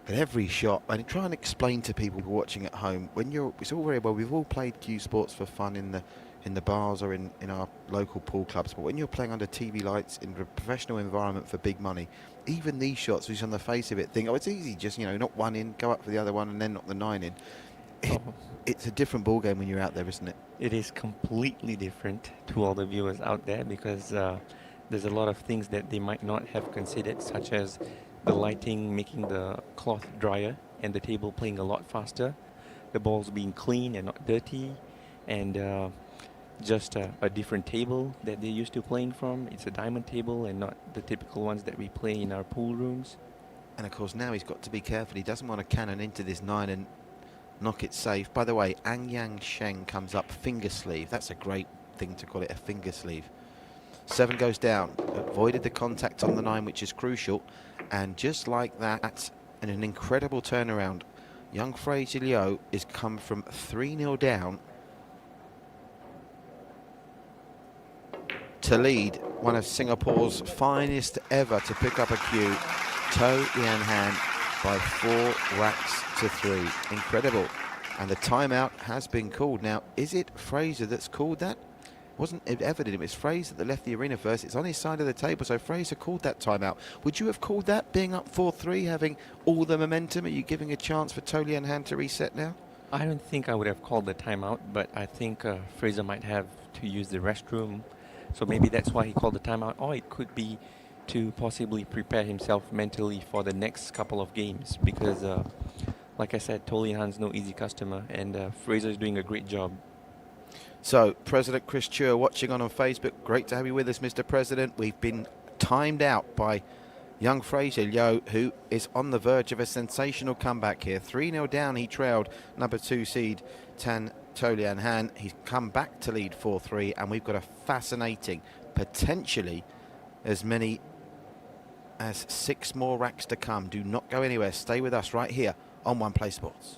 But every shot, and try and explain to people who are watching at home, when it's all very well, we've all played Cuesports for fun in the bars or in our local pool clubs, but when you're playing under TV lights in a professional environment for big money, even these shots, which on the face of it think, oh, it's easy, just, you know, knock 1 in, go up for the other one, and then knock the 9 in. It's a different ball game when you're out there, isn't it? It is completely different to all the viewers out there, because there's a lot of things that they might not have considered, such as the lighting making the cloth drier and the table playing a lot faster, the balls being clean and not dirty, and just a different table that they're used to playing from. It's a diamond table and not the typical ones that we play in our pool rooms. And of course now he's got to be careful. He doesn't want to cannon into this 9 and knock it safe. By the way, Ang Yang Sheng comes up finger sleeve. That's a great thing to call it, a finger sleeve. 7 goes down. Avoided the contact on the 9, which is crucial. And just like that, in an incredible turnaround, young Fraser Leow is come from 3-0 down to lead one of Singapore's finest ever to pick up a cue, Toh Lian Han, by 4 racks to 3. Incredible. And the timeout has been called. Now, is it Fraser that's called that? Wasn't evident. It was Fraser that left the arena first. It's on his side of the table, so Fraser called that timeout. Would you have called that, being up 4-3, having all the momentum? Are you giving a chance for Toh Lian Han to reset now? I don't think I would have called the timeout, but I think Fraser might have to use the restroom. So maybe that's why he called the timeout. Or it could be to possibly prepare himself mentally for the next couple of games. Because, like I said, Toh Lian Han's no easy customer, and Fraser is doing a great job. So, President Chris Chua watching on Facebook. Great to have you with us, Mr. President. We've been timed out by young Fraser Leow, who is on the verge of a sensational comeback here. 3-0 down, he trailed number 2 seed Toh Lian Han. He's come back to lead 4-3, and we've got a fascinating, potentially as many as 6 more racks to come. Do not go anywhere. Stay with us right here on One Play Sports.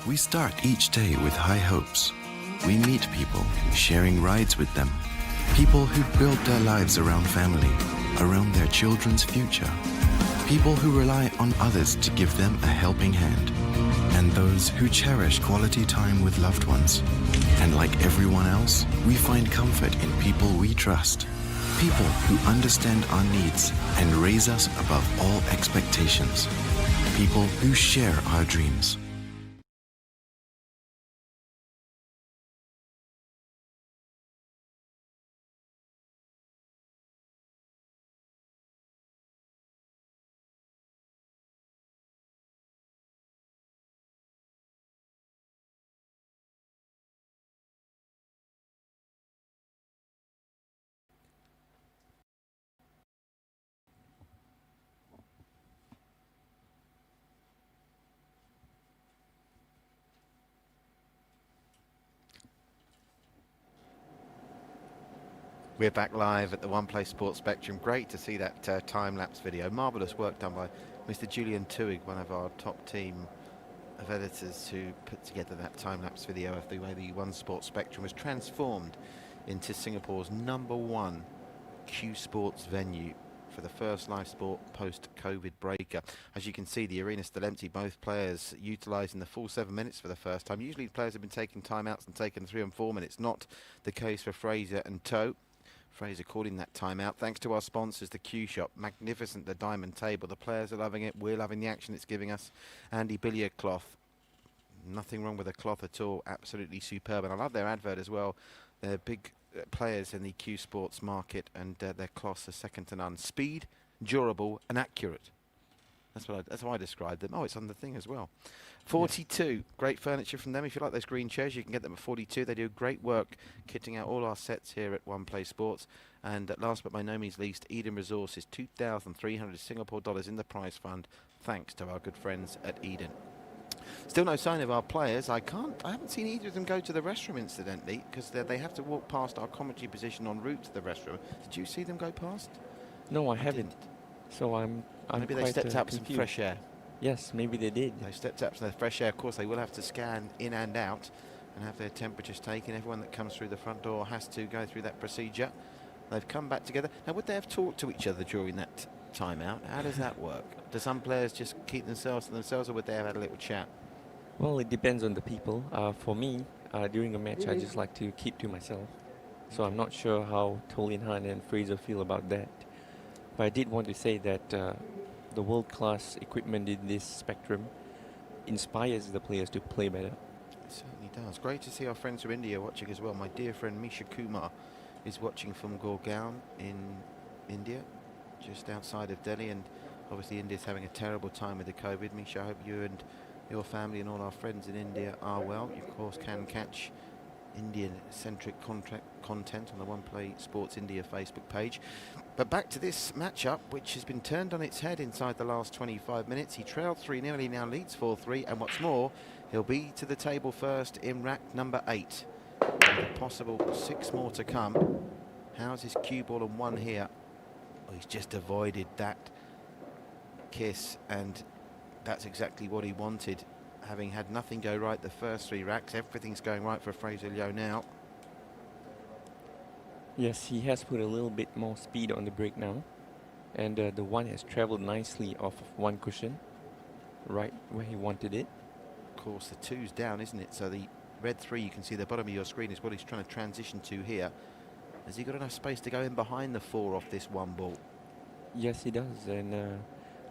We start each day with high hopes. We meet people, sharing rides with them. People who build their lives around family, around their children's future. People who rely on others to give them a helping hand. And those who cherish quality time with loved ones. And like everyone else, we find comfort in people we trust. People who understand our needs and raise us above all expectations. People who share our dreams. We're back live at the One Play Sports Spectrum. Great to see that time-lapse video. Marvellous work done by Mr. Julian Tuig, one of our top team of editors, who put together that time-lapse video of the way the One Sports Spectrum was transformed into Singapore's #1 Cuesports venue for the first live sport post-COVID breaker. As you can see, the arena's still empty. Both players utilising the full 7 minutes for the first time. Usually players have been taking timeouts and taking 3 and 4 minutes. Not the case for Fraser and Toh. Fraser calling that timeout. Thanks to our sponsors, the Q Shop. Magnificent, the diamond table. The players are loving it. We're loving the action it's giving us. Andy Billiard cloth. Nothing wrong with the cloth at all. Absolutely superb. And I love their advert as well. They're big players in the Cuesports market, and their cloths are second to none. Speed, durable, and accurate. That's how I describe them. Oh, it's on the thing as well. 42, yes. Great furniture from them. If you like those green chairs, you can get them at 42. They do great work kitting out all our sets here at One Play Sports. And last but by no means least, Eden Resources, 2,300 Singapore dollars in the prize fund, thanks to our good friends at Eden. Still no sign of our players. I haven't seen either of them go to the restroom, incidentally, because they have to walk past our commentary position en route to the restroom. Did you see them go past? No, I haven't. Didn't. So I'm Maybe they quite stepped out for some confused. fresh air. Yes, maybe they did. They stepped up to the fresh air. Of course, they will have to scan in and out and have their temperatures taken. Everyone that comes through the front door has to go through that procedure. They've come back together. Now, would they have talked to each other during that timeout? How does that work? Do some players just keep themselves to themselves, or would they have had a little chat? Well, it depends on the people. For me, during a match, I just like to keep to myself. So I'm not sure how Toh Lian Han and Fraser feel about that. But I did want to say that the world-class equipment in this spectrum inspires the players to play better. It certainly does. Great to see our friends from India watching as well. My dear friend Misha Kumar is watching from Gurgaon in India, just outside of Delhi, and obviously India's having a terrible time with the COVID. Misha, I hope you and your family and all our friends in India are well. You, of course, can catch Indian-centric content on the One Play Sports India Facebook page. But back to this matchup, which has been turned on its head inside the last 25 minutes. He trailed 3-0, he now leads 4-3, and what's more, he'll be to the table first in rack number 8. With a possible 6 more to come. How's his cue ball and 1 here? Oh, he's just avoided that kiss, and that's exactly what he wanted. Having had nothing go right the first 3 racks, everything's going right for Fraser Leow now. Yes, he has put a little bit more speed on the break now. And the 1 has traveled nicely off of 1 cushion, right where he wanted it. Of course, the 2's down, isn't it? So the red 3, you can see the bottom of your screen, is what he's trying to transition to here. Has he got enough space to go in behind the 4 off this 1 ball? Yes, he does. And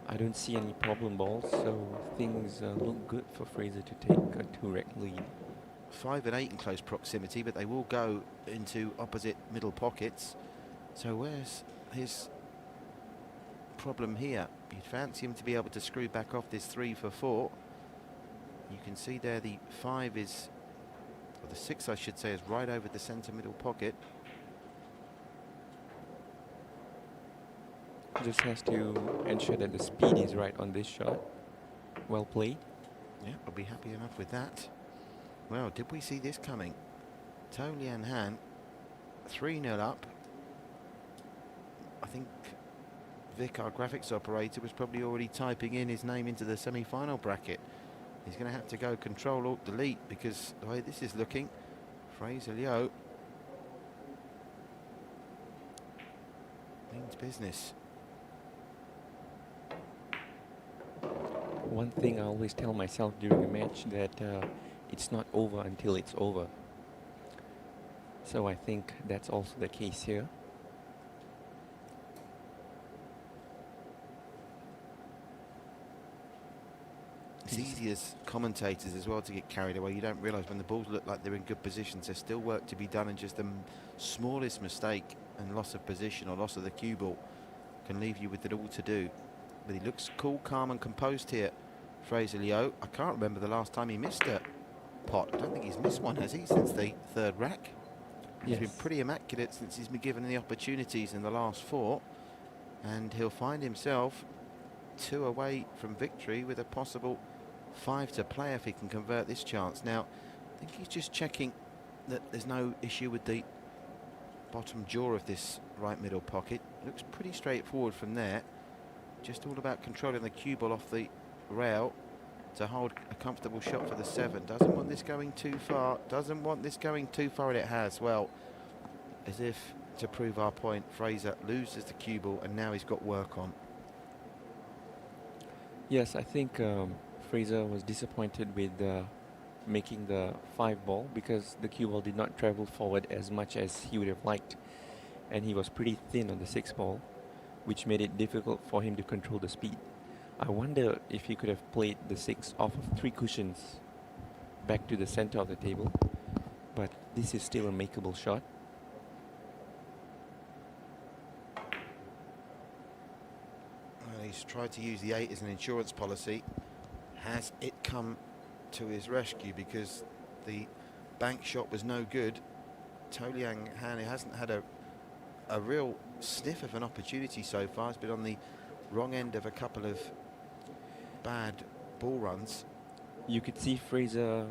I don't see any problem balls, so things look good for Fraser to take a 2-rack lead. 5 and 8 in close proximity, but they will go into opposite middle pockets. So where's his problem here? You'd fancy him to be able to screw back off this 3 for 4. You can see there the 5 is, or the 6 I should say, is right over the centre middle pocket. Just has to ensure that the speed is right on this shot. Well played. Yeah, I'll be happy enough with that. Well, did we see this coming? Toh Lian Han, 3-0 up. I think Vic, our graphics operator, was probably already typing in his name into the semi-final bracket. He's going to have to go Control-Alt-Delete, because the way this is looking, Fraser Leow means business. One thing I always tell myself during a match, that it's not over until it's over. So I think that's also the case here. It's easy as commentators as well to get carried away. You don't realise when the balls look like they're in good positions, there's still work to be done, and just the smallest mistake and loss of position or loss of the cue ball can leave you with it all to do. But he looks cool, calm and composed here, Fraser Leow. I can't remember the last time he missed a pot. I don't think he's missed one, has he, since the 3rd rack? He's been pretty immaculate since he's been given the opportunities in the last 4. And he'll find himself 2 away from victory with a possible 5 to play if he can convert this chance. Now, I think he's just checking that there's no issue with the bottom jaw of this right middle pocket. Looks pretty straightforward from there. Just all about controlling the cue ball off the rail to hold a comfortable shot for the 7. Doesn't want this going too far. Doesn't want this going too far, and it has. Well, as if to prove our point, Fraser loses the cue ball, and now he's got work on. Yes, I think Fraser was disappointed with making the 5 ball, because the cue ball did not travel forward as much as he would have liked, and he was pretty thin on the 6 ball, which made it difficult for him to control the speed. I wonder if he could have played the 6 off of 3 cushions back to the center of the table, but this is still a makeable shot. Well, he's tried to use the 8 as an insurance policy. Has it come to his rescue, because the bank shot was no good? Toh Lian Han hasn't had a real sniff of an opportunity so far. It's been on the wrong end of a couple of bad ball runs. You could see Fraser,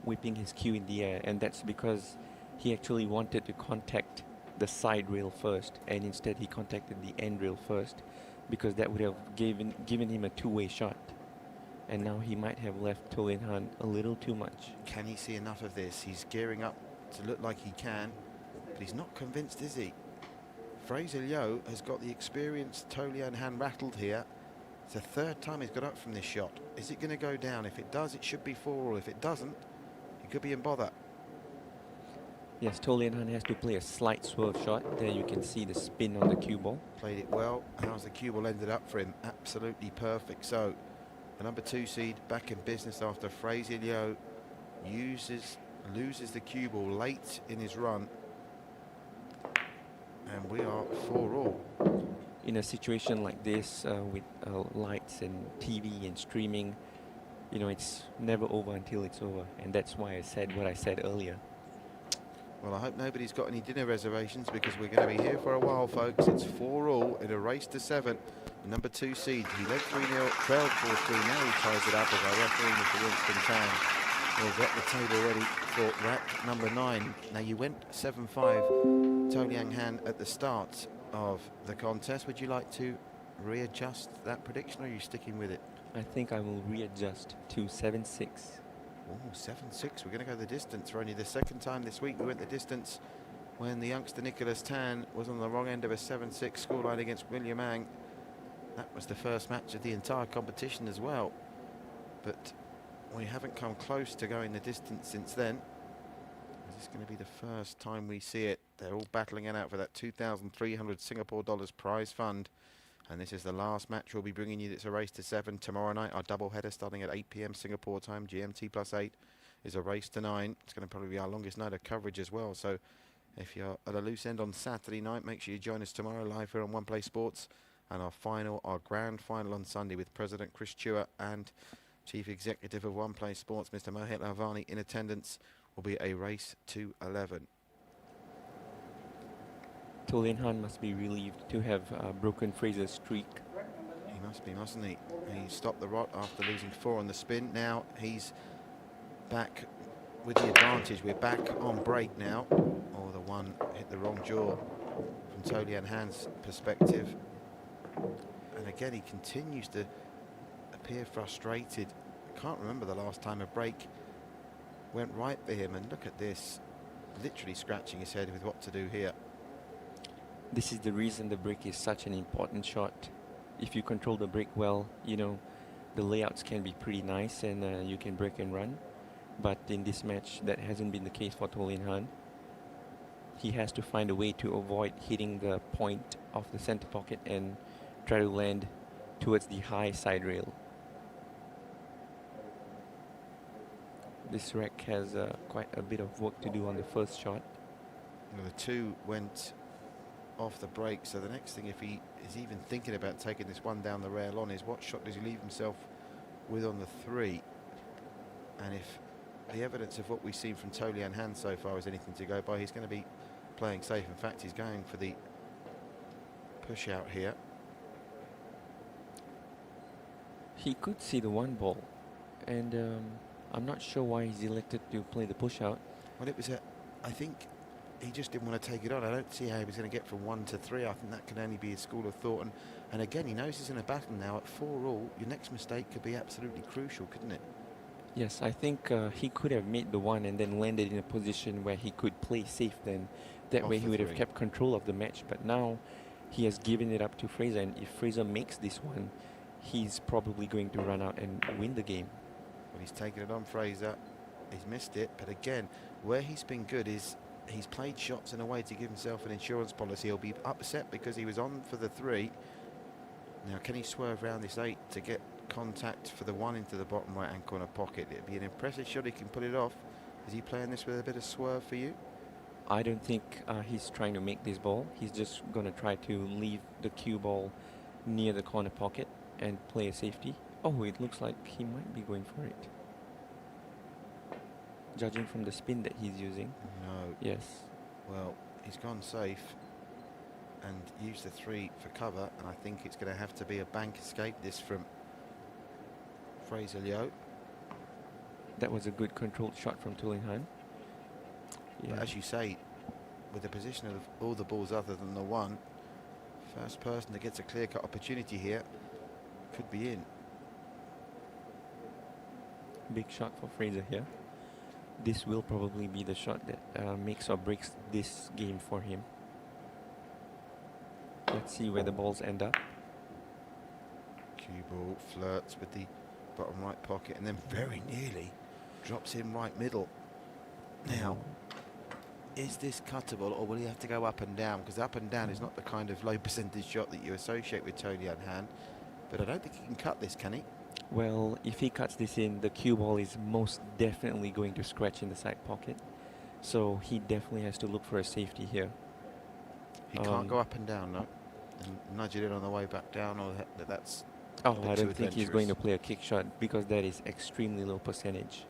whipping his cue in the air, and that's because he actually wanted to contact the side rail first, and instead he contacted the end rail first, because that would have given him a two-way shot. And now he might have left Toh Lian Han a little too much. Can he see enough of this? He's gearing up to look like he can, but he's not convinced, is he? Fraser Leow has got the experience. Toh Lian Han rattled here. It's the third time he's got up from this shot. Is it going to go down? If it does, it should be 4-all. If it doesn't, he could be in bother. Yes, Toh Lian Han has to play a slight swerve shot. There you can see the spin on the cue ball. Played it well. How's the cue ball ended up for him? Absolutely perfect. So the number 2 seed back in business after Fraser Leow loses the cue ball late in his run. And we are 4-all. In a situation like this, with lights and TV and streaming, it's never over until it's over. And that's why I said what I said earlier. Well, I hope nobody's got any dinner reservations, because we're going to be here for a while, folks. It's 4-all in a race to 7. The number 2 seed, he led 3-0, trailed 4-3. Now he ties it up as our referee, Mr. Winston Tan, will get the table ready for rack number 9. Now, you went 7-5, Toh Lian Han, at the start of the contest. Would you like to readjust that prediction, or are you sticking with it? I think I will readjust to 7-6. Oh, 7-6. We're going to go the distance for only the second time this week. We went the distance when the youngster Nicholas Tan was on the wrong end of a 7-6 scoreline against William Ang. That was the first match of the entire competition as well. But we haven't come close to going the distance since then. This is going to be the first time we see it. They're all battling it out for that 2,300 Singapore dollars prize fund. And this is the last match we'll be bringing you. It's a race to 7 tomorrow night. Our double header starting at 8 p.m. Singapore time, GMT +8, is a race to 9. It's going to probably be our longest night of coverage as well. So if you're at a loose end on Saturday night, make sure you join us tomorrow live here on One Play Sports. And our grand final on Sunday with President Chris Chua and Chief Executive of One Play Sports, Mr. Mohit Lavani, in attendance, will be a race to 11. Toh Lian Han must be relieved to have broken Fraser's streak. He must be, mustn't he? He stopped the rot after losing 4 on the spin. Now he's back with the advantage. We're back on break now. Oh, the one hit the wrong jaw from Toh Lian Han's perspective. And again, he continues to appear frustrated. I can't remember the last time a break went right for him. And look at this, literally scratching his head with what to do here. This is the reason the break is such an important shot. If you control the break well, the layouts can be pretty nice and you can break and run. But in this match, that hasn't been the case for Toh Lian Han. He has to find a way to avoid hitting the point of the center pocket and try to land towards the high side rail. This rack has quite a bit of work to do on the first shot. The 2 went off the break, so the next thing, if he is even thinking about taking this one down the rail on, is what shot does he leave himself with on the 3? And if the evidence of what we've seen from Toh Lian Han so far is anything to go by, he's going to be playing safe. In fact, he's going for the push out here. He could see the 1 ball, and I'm not sure why he's elected to play the push out. Well, it was I think he just didn't want to take it on. I don't see how he was going to get from 1 to 3. I think that can only be his school of thought. And again, he knows he's in a battle now at 4-all. Your next mistake could be absolutely crucial, couldn't it? Yes, I think he could have made the 1 and then landed in a position where he could play safe then. That Off way he the would have 3. kept control of the match. But now he has given it up to Fraser, and if Fraser makes this 1, he's probably going to run out and win the game. Well, he's taken it on Fraser. He's missed it. But again, where he's been good is he's played shots in a way to give himself an insurance policy. He'll be upset because he was on for the 3. Now, can he swerve around this 8 to get contact for the 1 into the bottom right-hand corner pocket? It'd be an impressive shot. He can pull it off. Is he playing this with a bit of swerve for you? I don't think he's trying to make this ball. He's just going to try to leave the cue ball near the corner pocket and play a safety. Oh, it looks like he might be going for it. Judging from the spin that he's using. No. Yes. Well, he's gone safe and used the 3 for cover, and I think it's going to have to be a bank escape, this from Fraser Leow. That was a good controlled shot from Toh Lian Han. But as you say, with the position of all the balls other than the one, first person that gets a clear-cut opportunity here could be in. Big shot for Fraser here. This will probably be the shot that makes or breaks this game for him. Let's see where the balls end up. Cue ball flirts with the bottom right pocket and then very nearly drops in right middle. Now, is this cuttable, or will he have to go up and down? Because up and down is not the kind of low percentage shot that you associate with Toh Lian Han. But I don't think he can cut this, can he? Well, if he cuts this in, the cue ball is most definitely going to scratch in the side pocket. So he definitely has to look for a safety here. He can't go up and down, no? And nudge it in on the way back down, or that's... Oh, I don't think he's going to play a kick shot because that is extremely low percentage.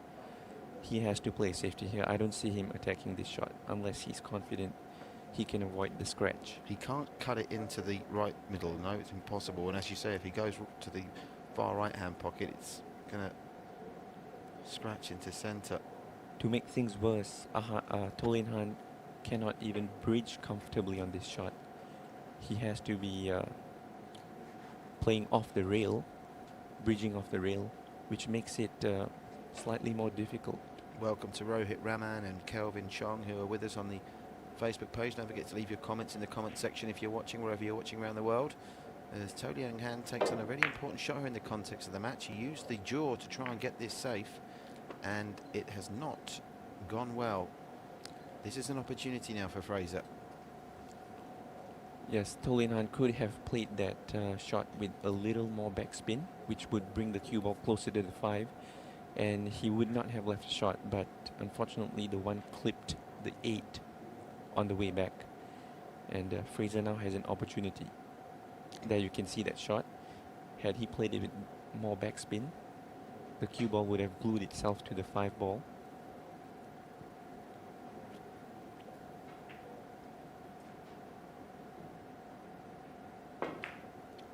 He has to play safety here. I don't see him attacking this shot unless he's confident he can avoid the scratch. He can't cut it into the right middle, no, it's impossible. And as you say, if he goes to the far right-hand pocket, it's going to scratch into centre. To make things worse, Toh Lian Han cannot even bridge comfortably on this shot. He has to be playing off the rail, bridging off the rail, which makes it slightly more difficult. Welcome to Rohit Raman and Kelvin Chong, who are with us on the Facebook page. Don't forget to leave your comments in the comment section if you're watching, wherever you're watching around the world. As Toh Lian Han takes on a really important shot here in the context of the match. He used the jaw to try and get this safe, and it has not gone well. This is an opportunity now for Fraser. Yes, Toh Lian Han could have played that shot with a little more backspin, which would bring the cue ball closer to the 5, and he would not have left a shot, but unfortunately the one clipped the 8 on the way back. And Fraser now has an opportunity. There you can see that shot. Had he played it with more backspin, the cue ball would have glued itself to the 5 ball.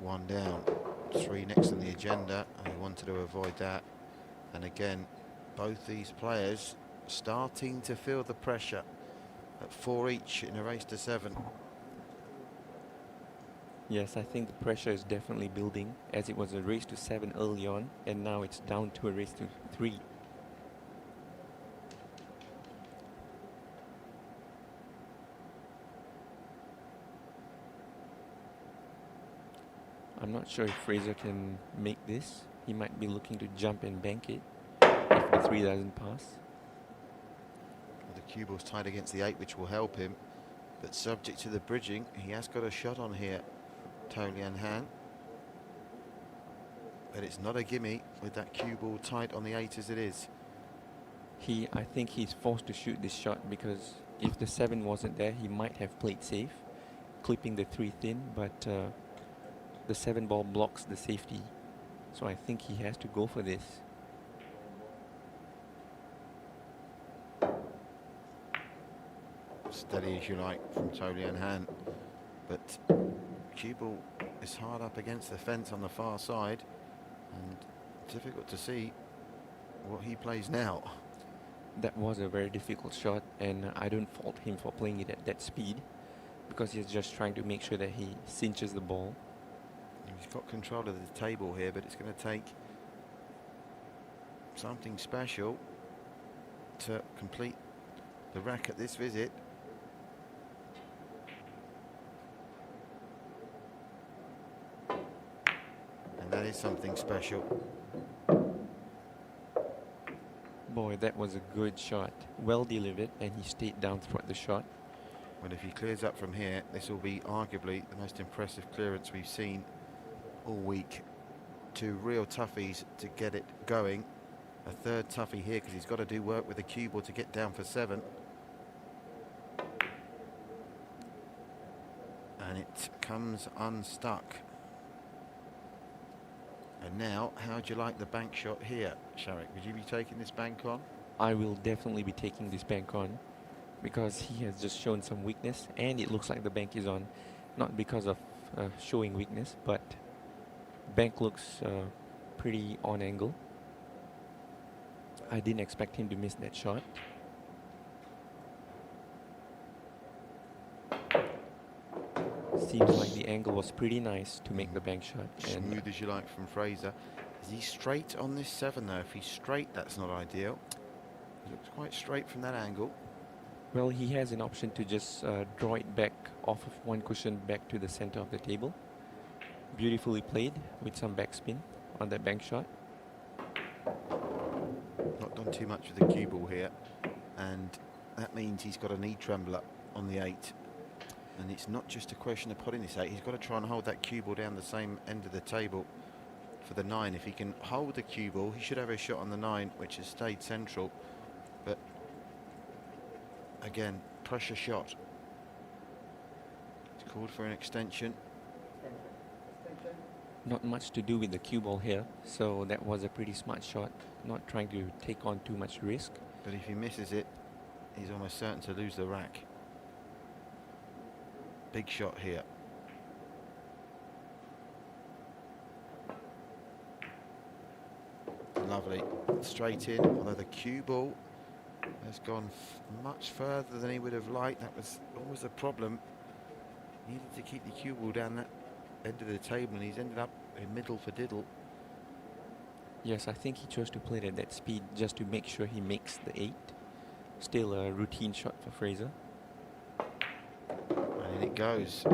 One down, 3 next on the agenda, and he wanted to avoid that. And again, both these players starting to feel the pressure at 4 each in a race to 7. Yes, I think the pressure is definitely building, as it was a race to 7 early on, and now it's down to a race to 3. I'm not sure if Fraser can make this. He might be looking to jump and bank it if the 3 doesn't pass. The cue ball's tied against the 8, which will help him, but subject to the bridging, he has got a shot on here, Toh Lian Han. But it's not a gimme with that cue ball tight on the 8 as it is. I think he's forced to shoot this shot because if the 7 wasn't there, he might have played safe, clipping the 3 thin, but the 7 ball blocks the safety. So I think he has to go for this. Steady as you like from Toh Lian Han, but cue ball is hard up against the fence on the far side, and difficult to see what he plays now. That was a very difficult shot, and I don't fault him for playing it at that speed because he's just trying to make sure that he cinches the ball. He's got control of the table here, but it's going to take something special to complete the rack at this visit. And that is something special. Boy, that was a good shot. Well delivered, and he stayed down throughout the shot. Well, if he clears up from here, this will be arguably the most impressive clearance we've seen all week. 2 real toughies to get it going. A third toughie here because he's got to do work with the cue ball to get down for 7. And it comes unstuck. And now, how'd you like the bank shot here, Sharik? Would you be taking this bank on? I will definitely be taking this bank on because he has just shown some weakness, and it looks like the bank is on, not because of showing weakness, but bank looks pretty on angle. I didn't expect him to miss that shot. Seems like the angle was pretty nice to make the bank shot. And Smooth as you like from Fraser. Is he straight on this 7 though? If he's straight, that's not ideal. He looks quite straight from that angle. well, he has an option to just draw it back off of one cushion back to the center of the table. Beautifully played with some backspin on that bank shot. Not done too much with the cue ball here, and that means he's got a knee trembler on the 8. And it's not just a question of putting this 8, he's got to try and hold that cue ball down the same end of the table for the 9. If he can hold the cue ball, he should have a shot on the 9, which has stayed central. But again, pressure shot. It's called for an extension. Not much to do with the cue ball here, so that was a pretty smart shot. Not trying to take on too much risk. But if he misses it, he's almost certain to lose the rack. Big shot here. Lovely. Straight in, although the cue ball has gone much further than he would have liked. That was always a problem. He needed to keep the cue ball down that end of the table, and he's ended up in middle for diddle. Yes, I think he chose to play it at that speed just to make sure he makes the 8. Still a routine shot for Fraser. And in it goes.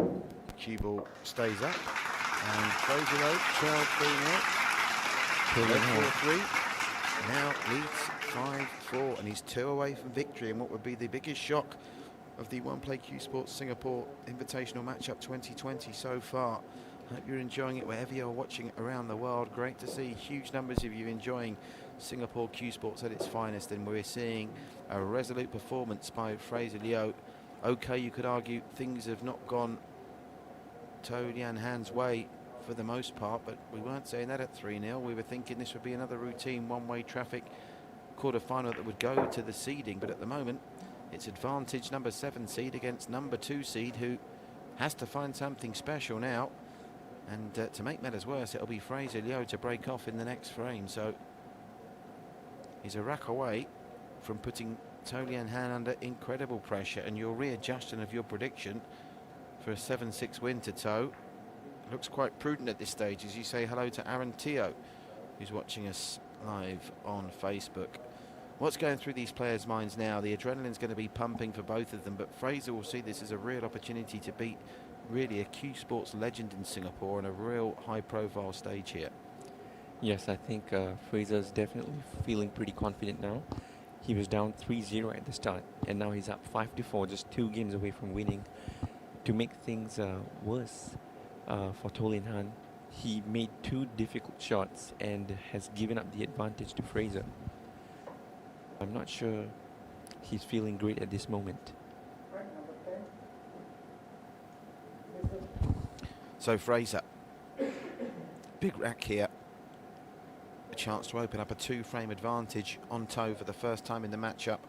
Cue ball stays up. And Fraser Leow trailed 3-0. 4-3. Now leads 5-4. And he's 2 away from victory in what would be the biggest shock of the One Play Cuesports Singapore Invitational Matchup 2020 so far. Hope you're enjoying it wherever you're watching it around the world. Great to see huge numbers of you enjoying Singapore Cuesports at its finest, and we're seeing a resolute performance by Fraser Leow. Okay, you could argue things have not gone Toh Lian Han's way for the most part, but we weren't saying that at 3-0. We were thinking this would be another routine one-way traffic quarter-final that would go to the seeding, but at the moment it's advantage number 7 seed against number 2 seed, who has to find something special now. And to make matters worse, it'll be Fraser Leow to break off in the next frame. So he's a rack away from putting Toh Lian Han under incredible pressure. And your readjusting of your prediction for a 7-6 win to Toh looks quite prudent at this stage, as you say hello to Aaron Teo, who's watching us live on Facebook. What's going through these players' minds now? The adrenaline's going to be pumping for both of them, but Fraser will see this as a real opportunity to beat really a Cuesports legend in Singapore on a real high-profile stage here. Yes, I think Fraser's definitely feeling pretty confident now. He was down 3-0 at the start, and now he's up 5-4, just 2 games away from winning. To make things worse for Toh Lian Han, he made 2 difficult shots and has given up the advantage to Fraser. I'm not sure he's feeling great at this moment. So Fraser, big rack here. A chance to open up a 2-frame advantage on Toh for the first time in the matchup.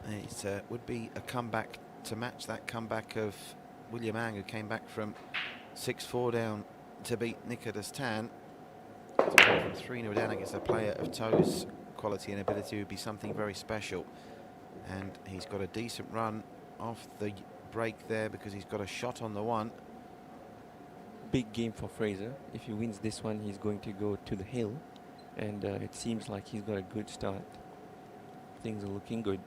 It would be a comeback to match that comeback of William Ang, who came back from 6-4 down to beat Nicholas Tan. To go from 3-0 down against a player of Toh's quality and ability would be something very special. And he's got a decent run off the break there because he's got a shot on the 1. Big game for Fraser. If he wins this one, he's going to go to the hill, and it seems like he's got a good start. Things are looking good.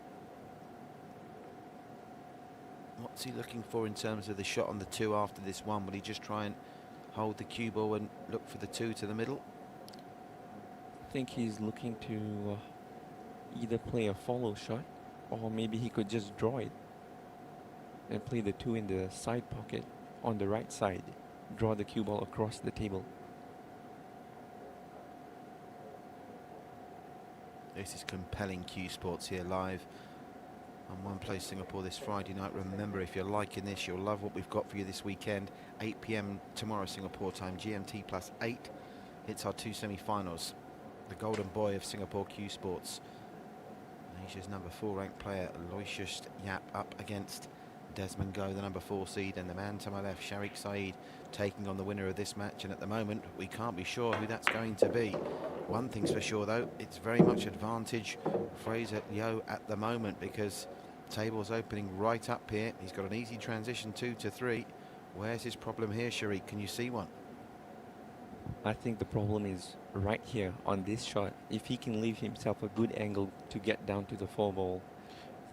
What's he looking for in terms of the shot on the 2 after this 1? Will he just try and hold the cue ball and look for the 2 to the middle? I think he's looking to either play a follow shot, or maybe he could just draw it and play the 2 in the side pocket on the right side. Draw the cue ball across the table. This is compelling Cuesports here live on One Play Singapore this Friday night. Remember, if you're liking this, you'll love what we've got for you this weekend. 8 p.m. tomorrow Singapore time, GMT +8. It's our 2 semi-finals. The golden boy of Singapore Cuesports, Asia's number 4 ranked player Aloysius Yap, up against Desmond Go, the number 4 seed, and the man to my left, Sharik Sayed, taking on the winner of this match. And at the moment, we can't be sure who that's going to be. One thing's for sure, though, it's very much advantage Fraser Leow at the moment, because table's opening right up here. He's got an easy transition 2 to 3. Where's his problem here, Sharik? Can you see one? I think the problem is right here on this shot. If he can leave himself a good angle to get down to the 4 ball,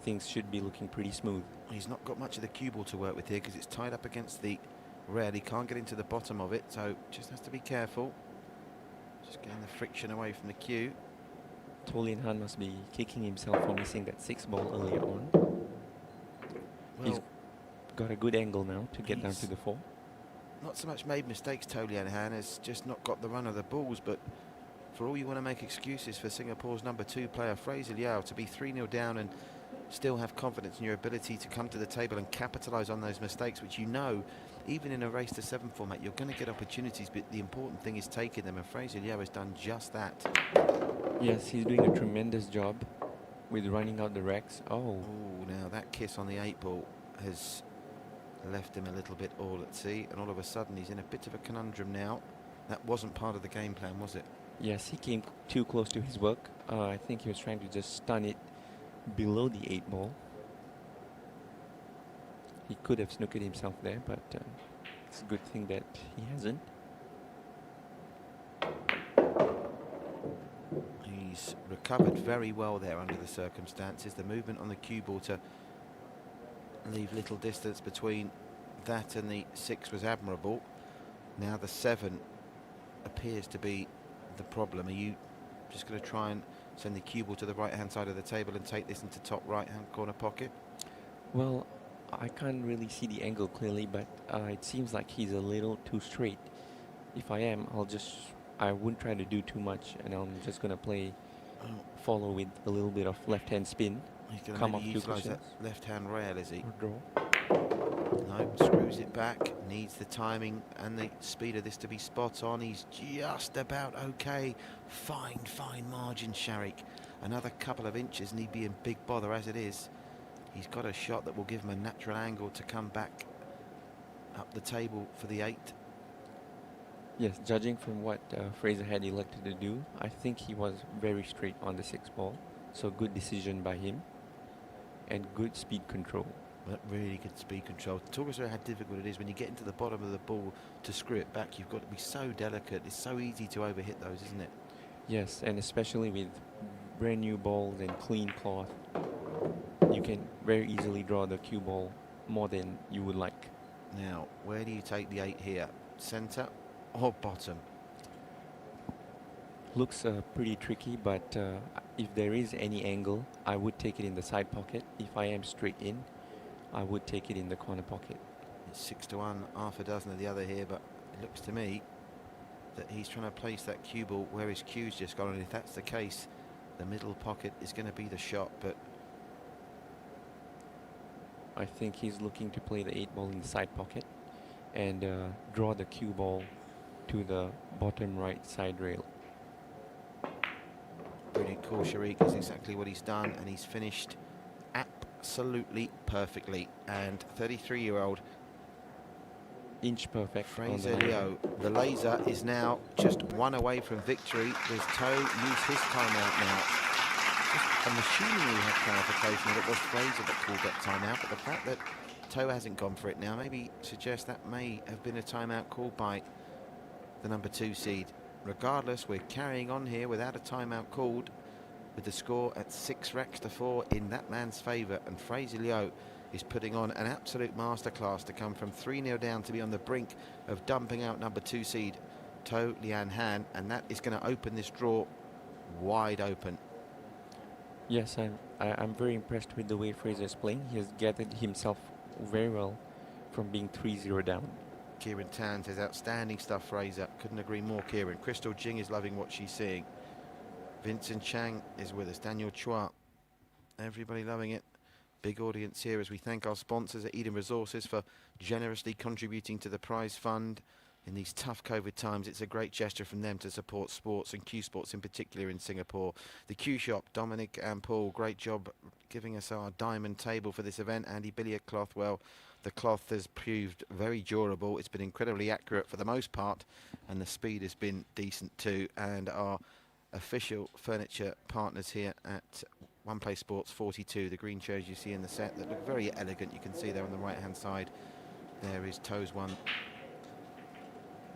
things should be looking pretty smooth. He's not got much of the cue ball to work with here because it's tied up against the red. He can't get into the bottom of it, so just has to be careful. Just getting the friction away from the cue. Toh Lian Han must be kicking himself for missing that 6 ball earlier on. Well, he's got a good angle now to get down to the 4. Not so much made mistakes, Toh Lian Han has just not got the run of the balls, but for all you want to make excuses for Singapore's number 2 player, Fraser Leow, to be 3-0 down and still have confidence in your ability to come to the table and capitalise on those mistakes, which you know, even in a race to 7 format, you're going to get opportunities, but the important thing is taking them, and Fraser Leow has done just that. Yes, he's doing a tremendous job with running out the racks. Oh, now that kiss on the 8 ball has left him a little bit all at sea, and all of a sudden he's in a bit of a conundrum now. That wasn't part of the game plan, was it? yes, he came too close to his work. I think he was trying to just stun it below the 8 ball. He could have snookered himself there, but it's a good thing that he hasn't. He's recovered very well there under the circumstances. The movement on the cue ball to leave little distance between that and the 6 was admirable. Now the 7 appears to be the problem. Are you just going to try and send the cue ball to the right-hand side of the table and take this into top right-hand corner pocket? Well, I can't really see the angle clearly, but it seems like he's a little too straight. If I am, I wouldn't try to do too much, and I'm just going to play follow with a little bit of left-hand spin. He's going Come to off utilise two that left-hand rail, is he? or draw. No, screws it back, needs the timing and the speed of this to be spot on. He's just about okay. Fine, fine margin, Sharik. Another couple of inches and he'd be in big bother as it is. He's got a shot that will give him a natural angle to come back up the table for the 8. Yes, judging from what Fraser had elected to do, I think he was very straight on the 6 ball. So good decision by him and good speed control. But really good speed control. Talk us through how difficult it is when you get into the bottom of the ball to screw it back. You've got to be so delicate. It's so easy to overhit those, isn't it? Yes, and especially with brand new balls and clean cloth, you can very easily draw the cue ball more than you would like. Now, where do you take the 8 here? Centre or bottom? Looks pretty tricky, but if there is any angle, I would take it in the side pocket. If I am straight in, I would take it in the corner pocket. It's 6 to 1, half a dozen of the other here, but it looks to me that he's trying to place that cue ball where his cue's just gone, and if that's the case, the middle pocket is going to be the shot, but I think he's looking to play the 8 ball in the side pocket and draw the cue ball to the bottom right side rail. brilliant call, Sharik, is exactly what he's done, and he's finished absolutely perfectly. And 33-year-old Inch perfect. Fraser Leow, the laser, is now just 1 away from victory. Does Toh use his timeout now? I'm assuming we had clarification that it was Fraser that called that timeout, but the fact that Toh hasn't gone for it now maybe suggests that may have been a timeout called by the number 2 seed. Regardless, we're carrying on here without a timeout called, with the score at 6 racks to 4 in that man's favour, and Fraser Leow is putting on an absolute masterclass to come from 3-0 down to be on the brink of dumping out number 2 seed Toh Lian Han, and that is going to open this draw wide open. Yes, I'm very impressed with the way Fraser is playing. He has gathered himself very well from being 3-0 down. Kieran Tan says, outstanding stuff, Fraser. Couldn't agree more, Kieran. Crystal Jing is loving what she's seeing. Vincent Chang is with us. Daniel Chua. Everybody loving it. Big audience here as we thank our sponsors at Eden Resources for generously contributing to the prize fund. In these tough COVID times, it's a great gesture from them to support sports, and Cuesports in particular in Singapore. The Q Shop, Dominic and Paul, great job giving us our diamond table for this event. Andy, billiard cloth, well, the cloth has proved very durable. It's been incredibly accurate for the most part, and the speed has been decent too. And our official furniture partners here at One Play Sports 42, the green chairs you see in the set that look very elegant. You can see there on the right hand side there is Toh's one.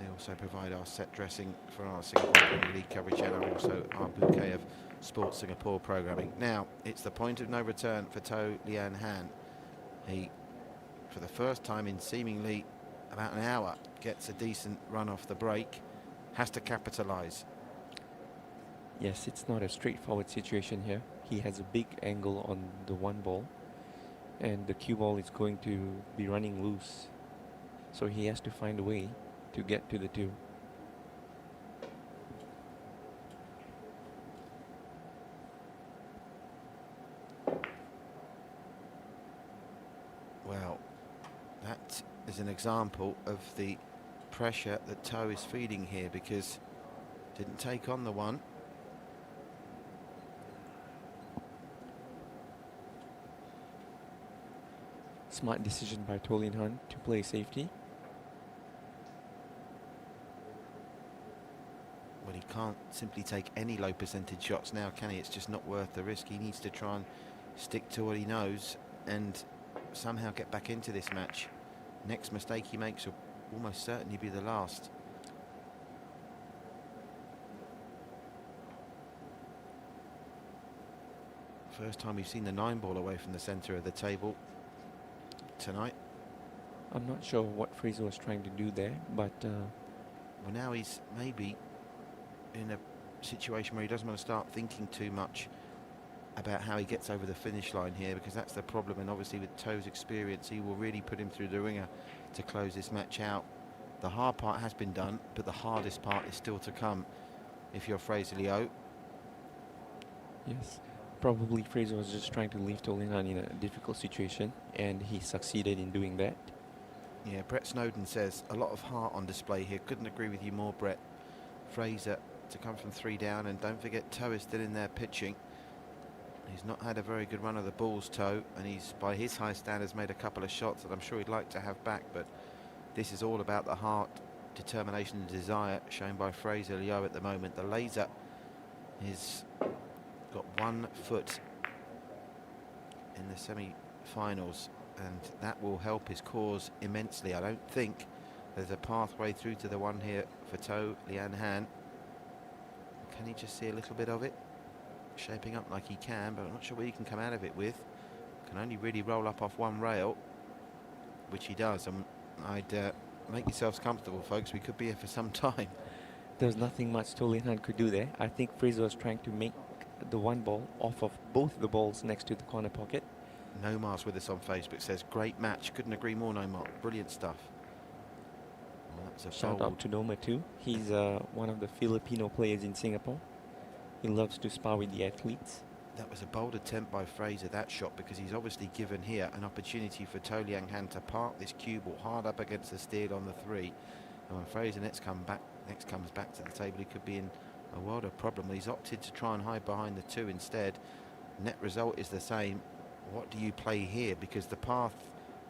They also provide our set dressing for our Singapore Premier League coverage and also our bouquet of Sports Singapore programming. Now it's the point of no return for Toh Lian Han. He, for the first time in seemingly about an hour, gets a decent run off the break, has to capitalise. Yes, it's not a straightforward situation here. He has a big angle on the one ball, and the cue ball is going to be running loose. So he has to find a way to get to the two. Well, that is an example of the pressure that Toh is feeling here, because didn't take on the one. Smart decision by Toh Lian Han to play safety. Well, he can't simply take any low percentage shots now, can he? It's just not worth the risk. He needs to try and stick to what he knows and somehow get back into this match. Next mistake he makes will almost certainly be the last. First time we've seen the 9-ball away from the centre of the table tonight. I'm not sure what Fraser was trying to do there, but well, now he's maybe in a situation where he doesn't want to start thinking too much about how he gets over the finish line here, because that's the problem. And obviously with Toh's experience, he will really put him through the ringer to close this match out. The hard part has been done, but the hardest part is still to come if you're Fraser Leow. yes, probably Fraser was just trying to leave Toh Lian Han in a difficult situation, and he succeeded in doing that. Yeah, Brett Snowden says a lot of heart on display here. Couldn't agree with you more, Brett. Fraser to come from 3 down, and don't forget Toh is still in there pitching. He's not had a very good run of the balls, Toh, and he's, by his high standards, made a couple of shots that I'm sure he'd like to have back, but this is all about the heart, determination and desire shown by Fraser Leow at the moment. The laser is got 1 foot in the semi-finals, and that will help his cause immensely. I don't think there's a pathway through to the one here for Toh Lian Han. Can he just see a little bit of it? Shaping up like he can, but I'm not sure what he can come out of it with. Can only really roll up off 1 rail, which he does. And I'd make yourselves comfortable, folks. We could be here for some time. There's nothing much Toh Lian Han could do there. I think Fraser was trying to make the one ball off of both the balls next to the corner pocket. Nomar's with us on Facebook, says great match. Couldn't agree more, Nomar. Brilliant stuff. Well, that's a Shout out to Noma too. He's one of the Filipino players in Singapore. He loves to spar with the athletes. That was a bold attempt by Fraser, that shot, because he's obviously given here an opportunity for Toh Lian Han to park this cue ball hard up against the steal on the 3. And when Fraser next comes back to the table, he could be in a world of problem. He's opted to try and hide behind the 2 instead. Net result is the same. What do you play here? Because the path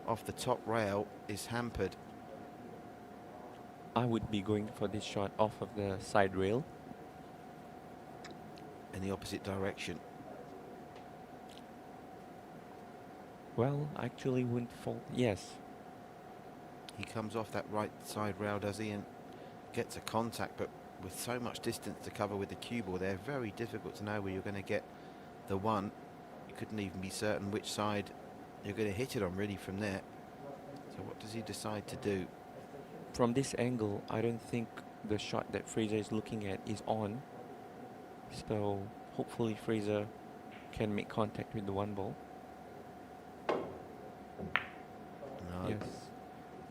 off the top rail is hampered. I would be going for this shot off of the side rail. In the opposite direction. Well, actually wouldn't fault. Yes. He comes off that right side rail, does he, and gets a contact, but with so much distance to cover with the cue ball, they're very difficult to know where you're going to get the one. You couldn't even be certain which side you're going to hit it on really from there. So what does he decide to do? From this angle, I don't think the shot that Fraser is looking at is on. So hopefully Fraser can make contact with the one ball. No. Yes.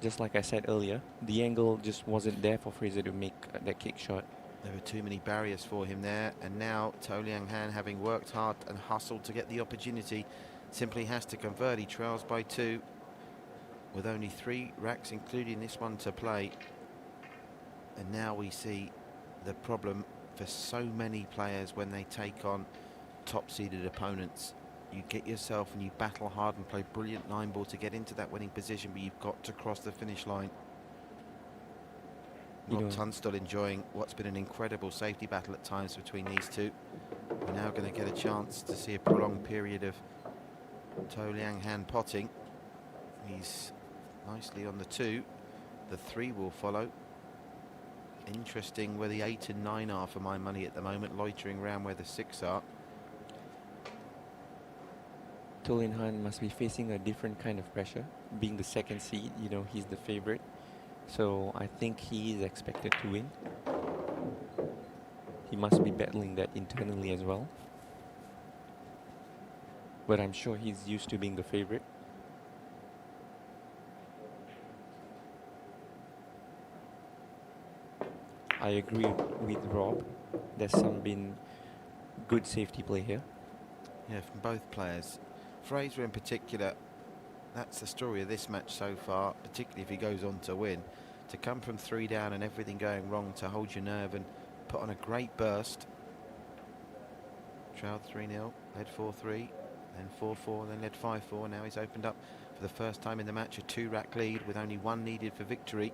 Just like I said earlier, the angle just wasn't there for Fraser to make that kick shot. There were too many barriers for him there, and now Toh Lian Han, having worked hard and hustled to get the opportunity, simply has to convert. He trails by 2 with only 3 racks, including this one, to play. And now we see the problem for so many players when they take on top-seeded opponents. You get yourself and you battle hard and play brilliant 9-ball to get into that winning position, but you've got to cross the finish line. Rob Tunstall enjoying what's been an incredible safety battle at times between these two. We're now going to get a chance to see a prolonged period of Toh Lian Han potting. He's nicely on the 2. The 3 will follow. Interesting where the 8 and 9 are for my money at the moment, loitering around where the 6 are. Toh Lian Han must be facing a different kind of pressure. Being the second seed, he's the favorite. So I think he is expected to win. He must be battling that internally as well. But I'm sure he's used to being the favorite. I agree with Rob. There's been good safety play here. Yeah, from both players. Fraser in particular, that's the story of this match so far, particularly if he goes on to win. To come from 3 down and everything going wrong, to hold your nerve and put on a great burst. Trailed 3-0, led 4-3, then 4-4, then led 5-4. Now he's opened up for the first time in the match a 2-rack lead with only 1 needed for victory.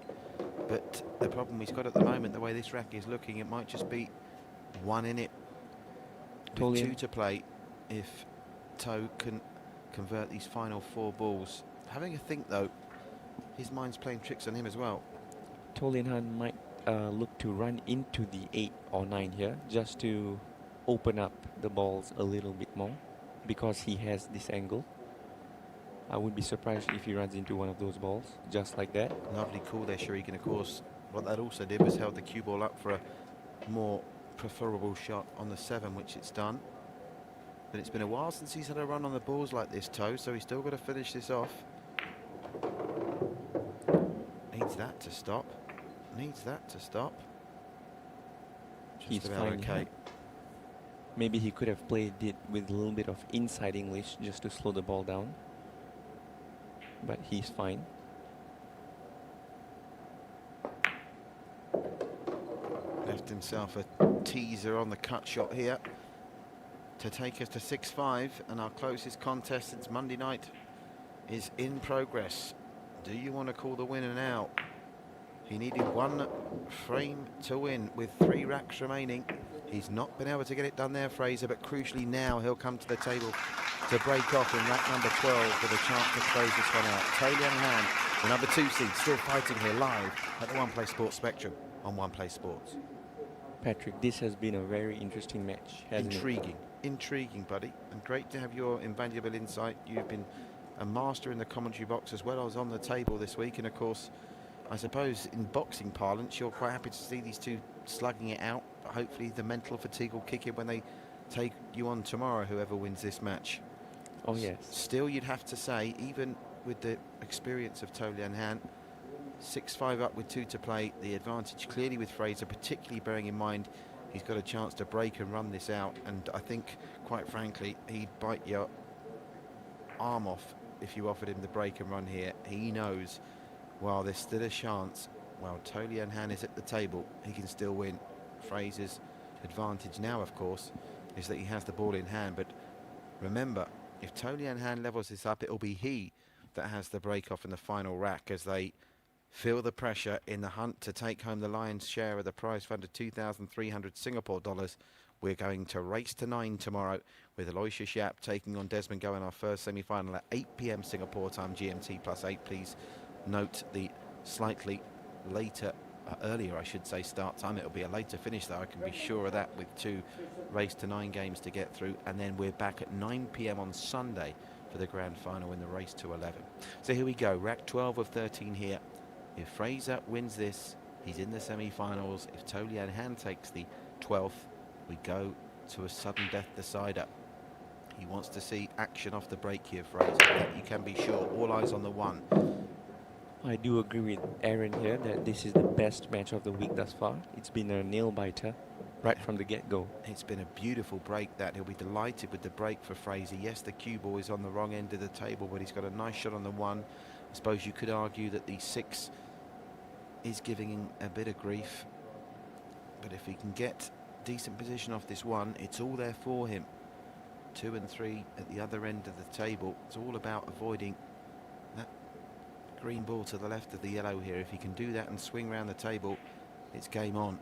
But the problem he's got at the moment, the way this rack is looking, it might just be 1 in it with 2 to play if Toh can convert these final 4 balls. Having a think though, his mind's playing tricks on him as well. Toh Lian Han might look to run into the 8 or 9 here just to open up the balls a little bit more because he has this angle. I would be surprised if he runs into one of those balls just like that. Lovely call there, Sharik, and of course what that also did was held the cue ball up for a more preferable shot on the 7, which it's done. But it's been a while since he's had a run on the balls like this, Toh, so he's still got to finish this off. Needs that to stop. Needs that to stop. Just He's about fine. okay. Maybe he could have played it with a little bit of inside English just to slow the ball down. But he's fine. Left himself a teaser on the cut shot here to take us to 6-5, and our closest contest since Monday night is in progress. Do you want to call the winner now? He needed 1 frame to win with 3 racks remaining. He's not been able to get it done there, Fraser, but crucially now he'll come to the table to break off in rack number 12 with a chance to close this one out. Toh Lian Han, the number 2 seed, still fighting here live at the One Play Sports Spectrum on One Play Sports. Patrick, this has been a very interesting match, hasn't it? Intriguing, buddy, and great to have your invaluable insight. You've been a master in the commentary box as well as on the table this week, and of course, I suppose in boxing parlance, you're quite happy to see these two slugging it out. But hopefully the mental fatigue will kick in when they take you on tomorrow, whoever wins this match. Oh, yes. Still, you'd have to say, even with the experience of Toh Lian Han, 6-5 up with 2 to play, the advantage clearly with Fraser, particularly bearing in mind he's got a chance to break and run this out. And I think, quite frankly, he'd bite your arm off if you offered him the break and run here. He knows, while there's still a chance, while Toh Lian Han is at the table, he can still win. Fraser's advantage now, of course, is that he has the ball in hand. But remember, if Toh Lian Han levels this up, it'll be he that has the break off in the final rack as they feel the pressure in the hunt to take home the lion's share of the prize fund of 2,300 Singapore dollars. We're going to race to 9 tomorrow with Aloysius Yap taking on Desmond Go in our first semi-final at 8 p.m. Singapore time, GMT +8. Please note the slightly later, earlier I should say, start time. It'll be a later finish though, I can be sure of that, with 2 race to 9 games to get through, and then we're back at 9 p.m. on Sunday for the grand final in the race to 11. So here we go, rack 12 of 13 here. If Fraser wins this, he's in the semi-finals. If Toh Lian Han takes the 12th, we go to a sudden death decider. He wants to see action off the break here, Fraser. That you can be sure. All eyes on the 1. I do agree with Aaron here that this is the best match of the week thus far. It's been a nail-biter right from the get-go. It's been a beautiful break that. He'll be delighted with the break for Fraser. Yes, the cue ball is on the wrong end of the table, but he's got a nice shot on the 1. I suppose you could argue that the 6 is giving him a bit of grief. But if he can get decent position off this 1, it's all there for him. 2 and 3 at the other end of the table. It's all about avoiding that green ball to the left of the yellow here. If he can do that and swing around the table, it's game on.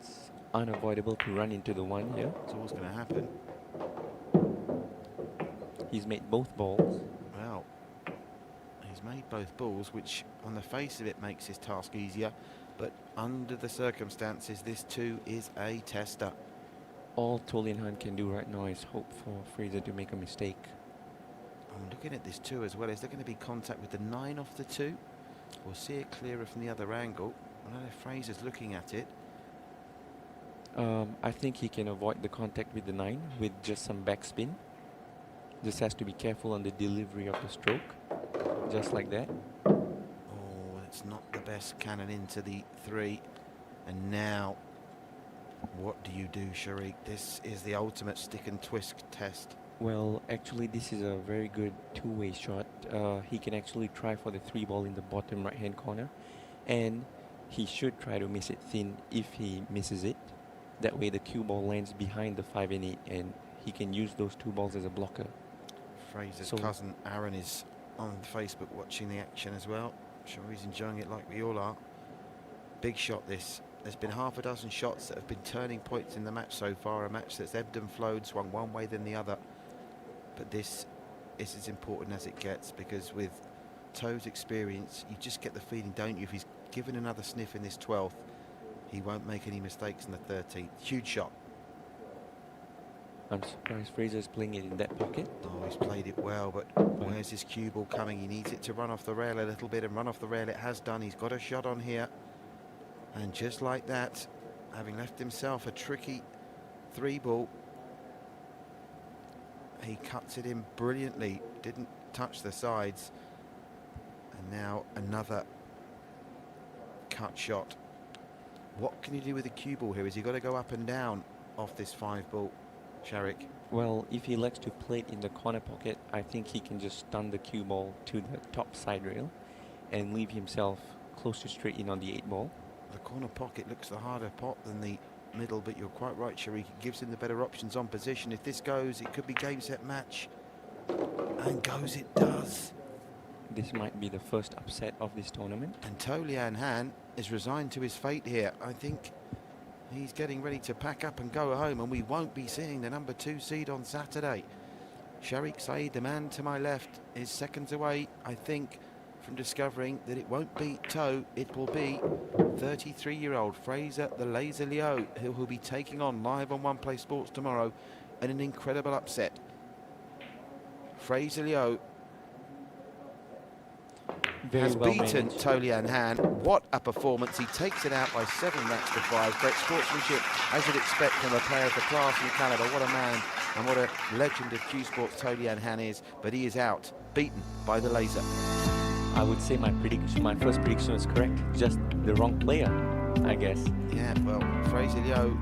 It's unavoidable to run into the 1 here. It's always going to happen. He's made both balls. Well, he's made both balls, which on the face of it makes his task easier, but under the circumstances, this too is a tester. All Toh Lian Han can do right now is hope for Fraser to make a mistake. I'm looking at this 2 as well. Is there going to be contact with the 9 off the 2? We'll see it clearer from the other angle. I don't know if Fraser's looking at it. I think he can avoid the contact with the 9 with just some backspin. Just has to be careful on the delivery of the stroke, just like that. Oh, it's not the best cannon into the 3. And now, what do you do, Sharik? This is the ultimate stick and twist test. Well, actually, this is a very good two-way shot. He can actually try for the 3 ball in the bottom right-hand corner, and he should try to miss it thin. If he misses it, that way the cue ball lands behind the 5 and 8, and he can use those 2 balls as a blocker. Fraser's cousin Aaron is on Facebook watching the action as well. I'm sure he's enjoying it like we all are. Big shot this. There's been half a dozen shots that have been turning points in the match so far. A match that's ebbed and flowed, swung one way then the other. But this is as important as it gets, because with Toh's experience, you just get the feeling, don't you, if he's given another sniff in this 12th, he won't make any mistakes in the 13th. Huge shot. I'm surprised Fraser's playing it in that pocket. Oh, he's played it well, but where's his cue ball coming? He needs it to run off the rail a little bit, and run off the rail it has done. He's got a shot on here. And just like that, having left himself a tricky 3 ball, he cuts it in brilliantly, didn't touch the sides. And now another cut shot. What can you do with the cue ball here? Is he got to go up and down off this 5 ball, Sharik? Well, if he likes to play it in the corner pocket, I think he can just stun the cue ball to the top side rail and leave himself close to straight in on the 8 ball. The corner pocket looks the harder pot than the middle, but you're quite right, Sharik. It gives him the better options on position. If this goes, it could be game, set, match. And goes it does. This might be the first upset of this tournament. And Toh Lian Han is resigned to his fate here. I think he's getting ready to pack up and go home, and we won't be seeing the number 2 seed on Saturday. Sharik Sayed, the man to my left, is seconds away, I think, from discovering that it won't be Toh, it will be 33-year-old Fraser the Laser Leow, who will be taking on live on One Play Sports tomorrow in an incredible upset. Fraser Leow has beaten Toh Lian Han. What a performance. He takes it out by 7 racks to 5. Great sportsmanship, as you'd expect from a player of the class and caliber. What a man and what a legend of Cuesports Toh Lian Han is. But he is out, beaten by the laser. I would say my first prediction was correct. Just the wrong player, I guess. Yeah, well, Fraser Leow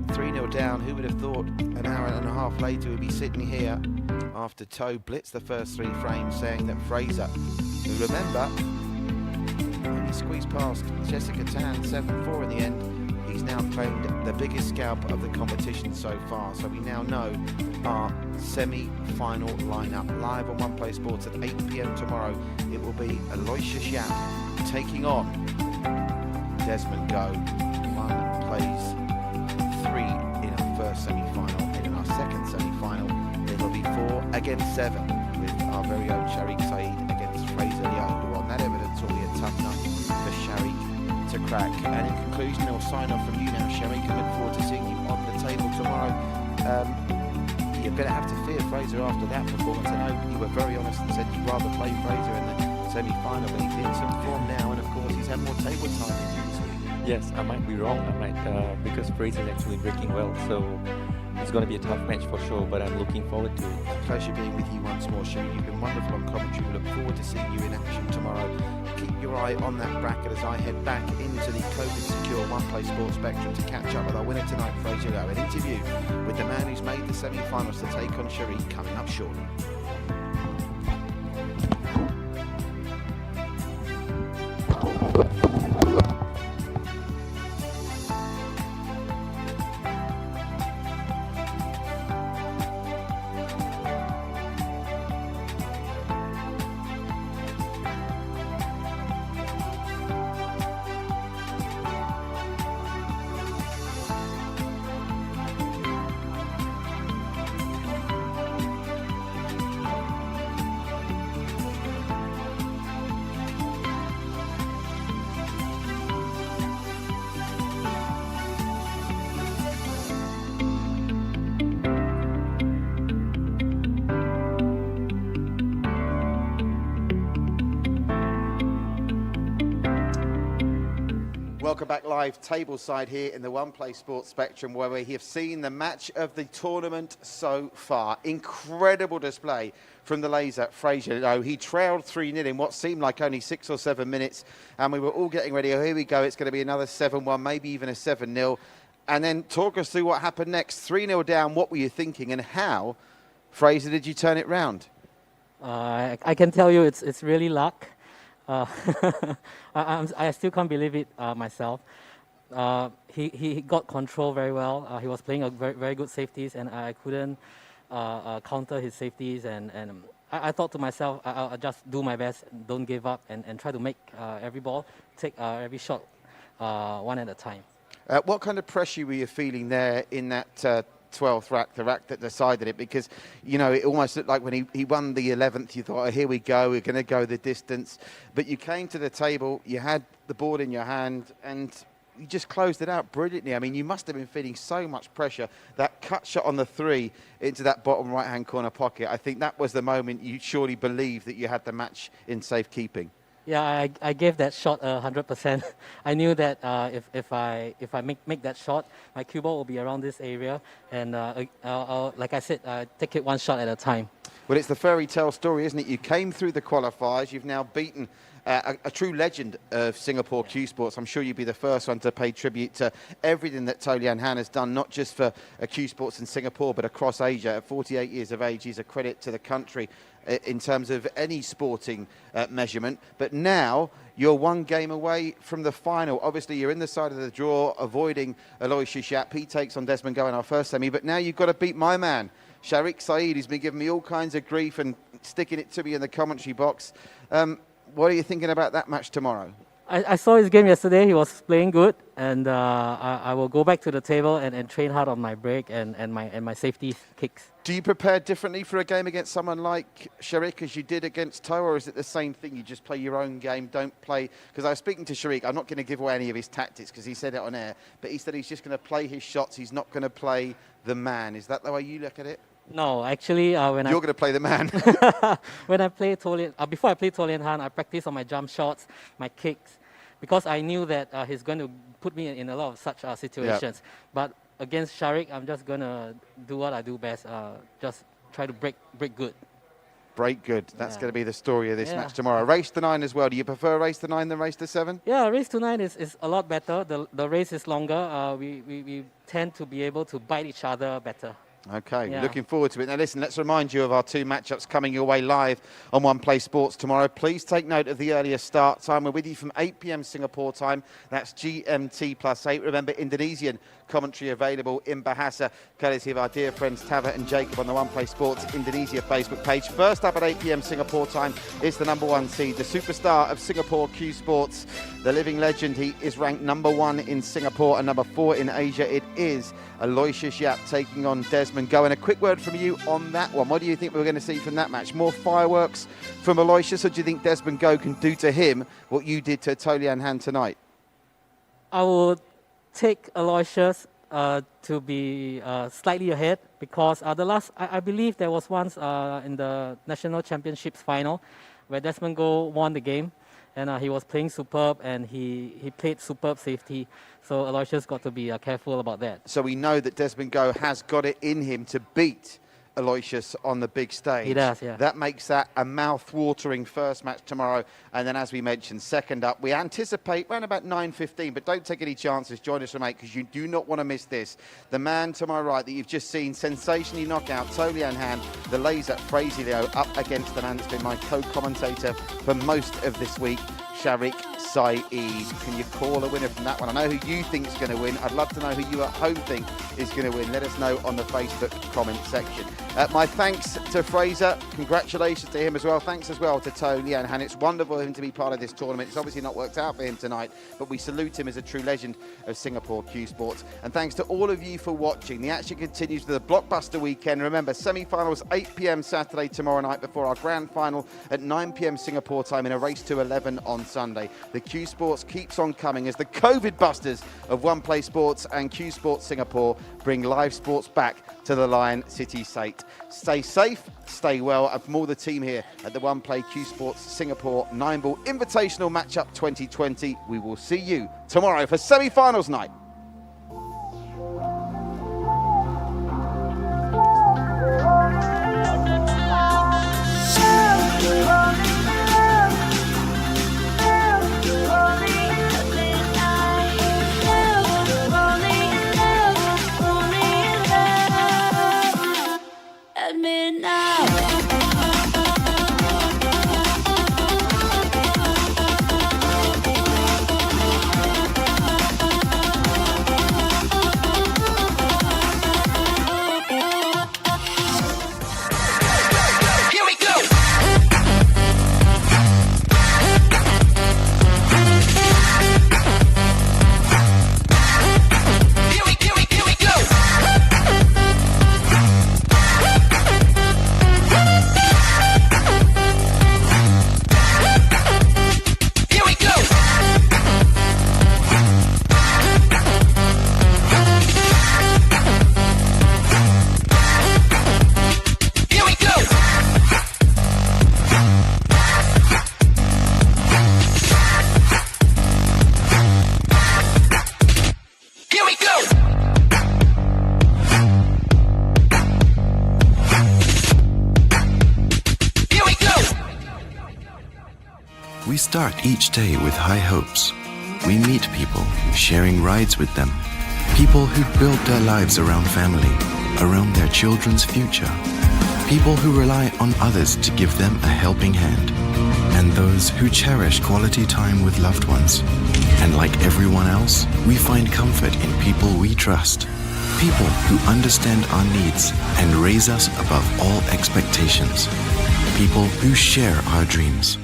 3-0 down. Who would have thought an hour and a half later we'd be sitting here after Toh blitzed the first 3 frames, saying that Fraser, who, remember, only squeezed past Jessica Tan 7-4 in the end, he's now claimed the biggest scalp of the competition so far. So we now know our semi-final lineup. Live on One Play Sports at 8 PM tomorrow. It will be Aloysius Yap taking on Desmond Go. One plays 3 in our first semi-final, and in our second semi-final it'll be 4 against 7, with our very own Sharik Sayed against Fraser Leow, who on that evidence will be a tough nut for Sharik to crack. And in conclusion, I'll sign off from you now, Sharik, and look forward to seeing you on the table tomorrow. You're going to have to fear Fraser after that performance. I know you were very honest and said you'd rather play Fraser in the semi-final, but he's in some form now, and of course he's had more table time than you this week. Yes, I might be wrong. I might, because Fraser's actually breaking well, so it's going to be a tough match for sure, but I'm looking forward to it. A pleasure being with you once more, Sharik. You've been wonderful on commentary. We look forward to seeing you in action tomorrow. Keep your eye on that bracket as I head back into the COVID-secure One Play Sports spectrum to catch up with our winner tonight, Fraser Leow. An interview with the man who's made the semi-finals to take on Sharik coming up shortly. welcome back live tableside here in the One Play Sports Spectrum, where we have seen the match of the tournament so far. Incredible display from the laser, Fraser Leow. He trailed 3-0 in what seemed like only 6 or 7 minutes, and we were all getting ready. Oh, here we go. It's going to be another 7-1, maybe even a 7-0. And then talk us through what happened next. 3-0 down, what were you thinking, and how, Fraser, did you turn it round? I can tell you it's really luck. I still can't believe it myself. He got control very well. He was playing a very good safeties, and I couldn't counter his safeties. And I thought to myself, I'll just do my best, don't give up, and try to make every ball, take every shot one at a time. What kind of pressure were you feeling there in that 12th rack, the rack that decided it? Because, you know, it almost looked like when he won the 11th, you thought, oh, here we go, we're going to go the distance. But you came to the table, you had the board in your hand, and you just closed it out brilliantly. I mean, you must have been feeling so much pressure. That cut shot on the 3 into that bottom right-hand corner pocket, I think that was the moment you surely believed that you had the match in safekeeping. Yeah, I gave that shot 100%. I knew that if I make that shot, my cue ball will be around this area, and I'll, like I said, take it one shot at a time. Well, it's the fairy tale story, isn't it? You came through the qualifiers. You've now beaten a true legend of Singapore Cuesports. I'm sure you'd be the first one to pay tribute to everything that Toh Lian Han has done, not just for Cuesports in Singapore, but across Asia. At 48 years of age, he's a credit to the country in terms of any sporting measurement. But now you're one game away from the final. Obviously, you're in the side of the draw, avoiding Aloysius Yap. He takes on Desmond Go in our first semi. But now you've got to beat my man, Sharik Sayed. He's been giving me all kinds of grief and sticking it to me in the commentary box. What are you thinking about that match tomorrow? I saw his game yesterday. He was playing good, and I will go back to the table and train hard on my break and my safety kicks. Do you prepare differently for a game against someone like Sharik as you did against Toh, or is it the same thing? You just play your own game, don't play? Because I was speaking to Sharik. I'm not going to give away any of his tactics because he said it on air, but he said he's just going to play his shots. He's not going to play the man. Is that the way you look at it? No, actually, You're going to play the man. when I play Toh Lian, before I play Toh Lian Han, I practice on my jump shots, my kicks, because I knew that he's going to put me in a lot of such situations. Yep. But against Sharik, I'm just going to do what I do best, just try to break good. Break good. That's going to be the story of this match tomorrow. Race to 9 as well. Do you prefer race to 9 than race to 7? Yeah, race to 9 is a lot better. The race is longer. We tend to be able to bite each other better. Okay, looking forward to it. Now listen, let's remind you of our 2 matchups coming your way live on One Play Sports tomorrow. Please take note of the earlier start time. We're with you from 8 p.m. Singapore time. That's GMT +8. Remember, Indonesian commentary available in Bahasa, courtesy of our dear friends Tava and Jacob on the One Play Sports Indonesia Facebook page. First up at 8 p.m. Singapore time is the #1 seed, the superstar of Singapore Cuesports, the living legend. He is ranked #1 in Singapore and #4 in Asia. It is Aloysius Yap taking on Desmond Go. And a quick word from you on that one. What do you think we're going to see from that match? More fireworks from Aloysius, or do you think Desmond Go can do to him what you did to Toh Lian Han tonight? I would take Aloysius to be slightly ahead, because I believe there was once in the National Championships final where Desmond Go won the game, and he was playing superb, and he played superb safety. So Aloysius got to be careful about that. So we know that Desmond Go has got it in him to beat Aloysius on the big stage. He does, yeah. That makes that a mouth-watering first match tomorrow. And then, as we mentioned, second up, we anticipate around about 9:15, but don't take any chances. Join us from 8, because you do not want to miss this. The man to my right that you've just seen sensationally knock out Toh Lian Han, the laser Fraser Leow, up against the man that's been my co-commentator for most of this week, Sharik Sayed. Can you call a winner from that one? I know who you think is going to win. I'd love to know who you at home think is going to win. Let us know on the Facebook comment section. My thanks to Fraser. Congratulations to him as well. Thanks as well to Toh Lian Han. It's wonderful for him to be part of this tournament. It's obviously not worked out for him tonight, but we salute him as a true legend of Singapore Cuesports. And thanks to all of you for watching. The action continues to the blockbuster weekend. Remember, semi-finals 8 p.m. Saturday tomorrow night, before our grand final at 9 p.m. Singapore time in a race to 11 on Sunday. The Cuesports keeps on coming as the COVID busters of One Play Sports and Cuesports Singapore bring live sports back to the Lion City State. Stay safe, stay well, and from all the team here at the One Play Cuesports Singapore 9-ball Invitational Matchup 2020, we will see you tomorrow for semi-finals night. We start each day with high hopes. We meet people, sharing rides with them. People who build their lives around family, around their children's future. People who rely on others to give them a helping hand. And those who cherish quality time with loved ones. And like everyone else, we find comfort in people we trust. People who understand our needs and raise us above all expectations. People who share our dreams.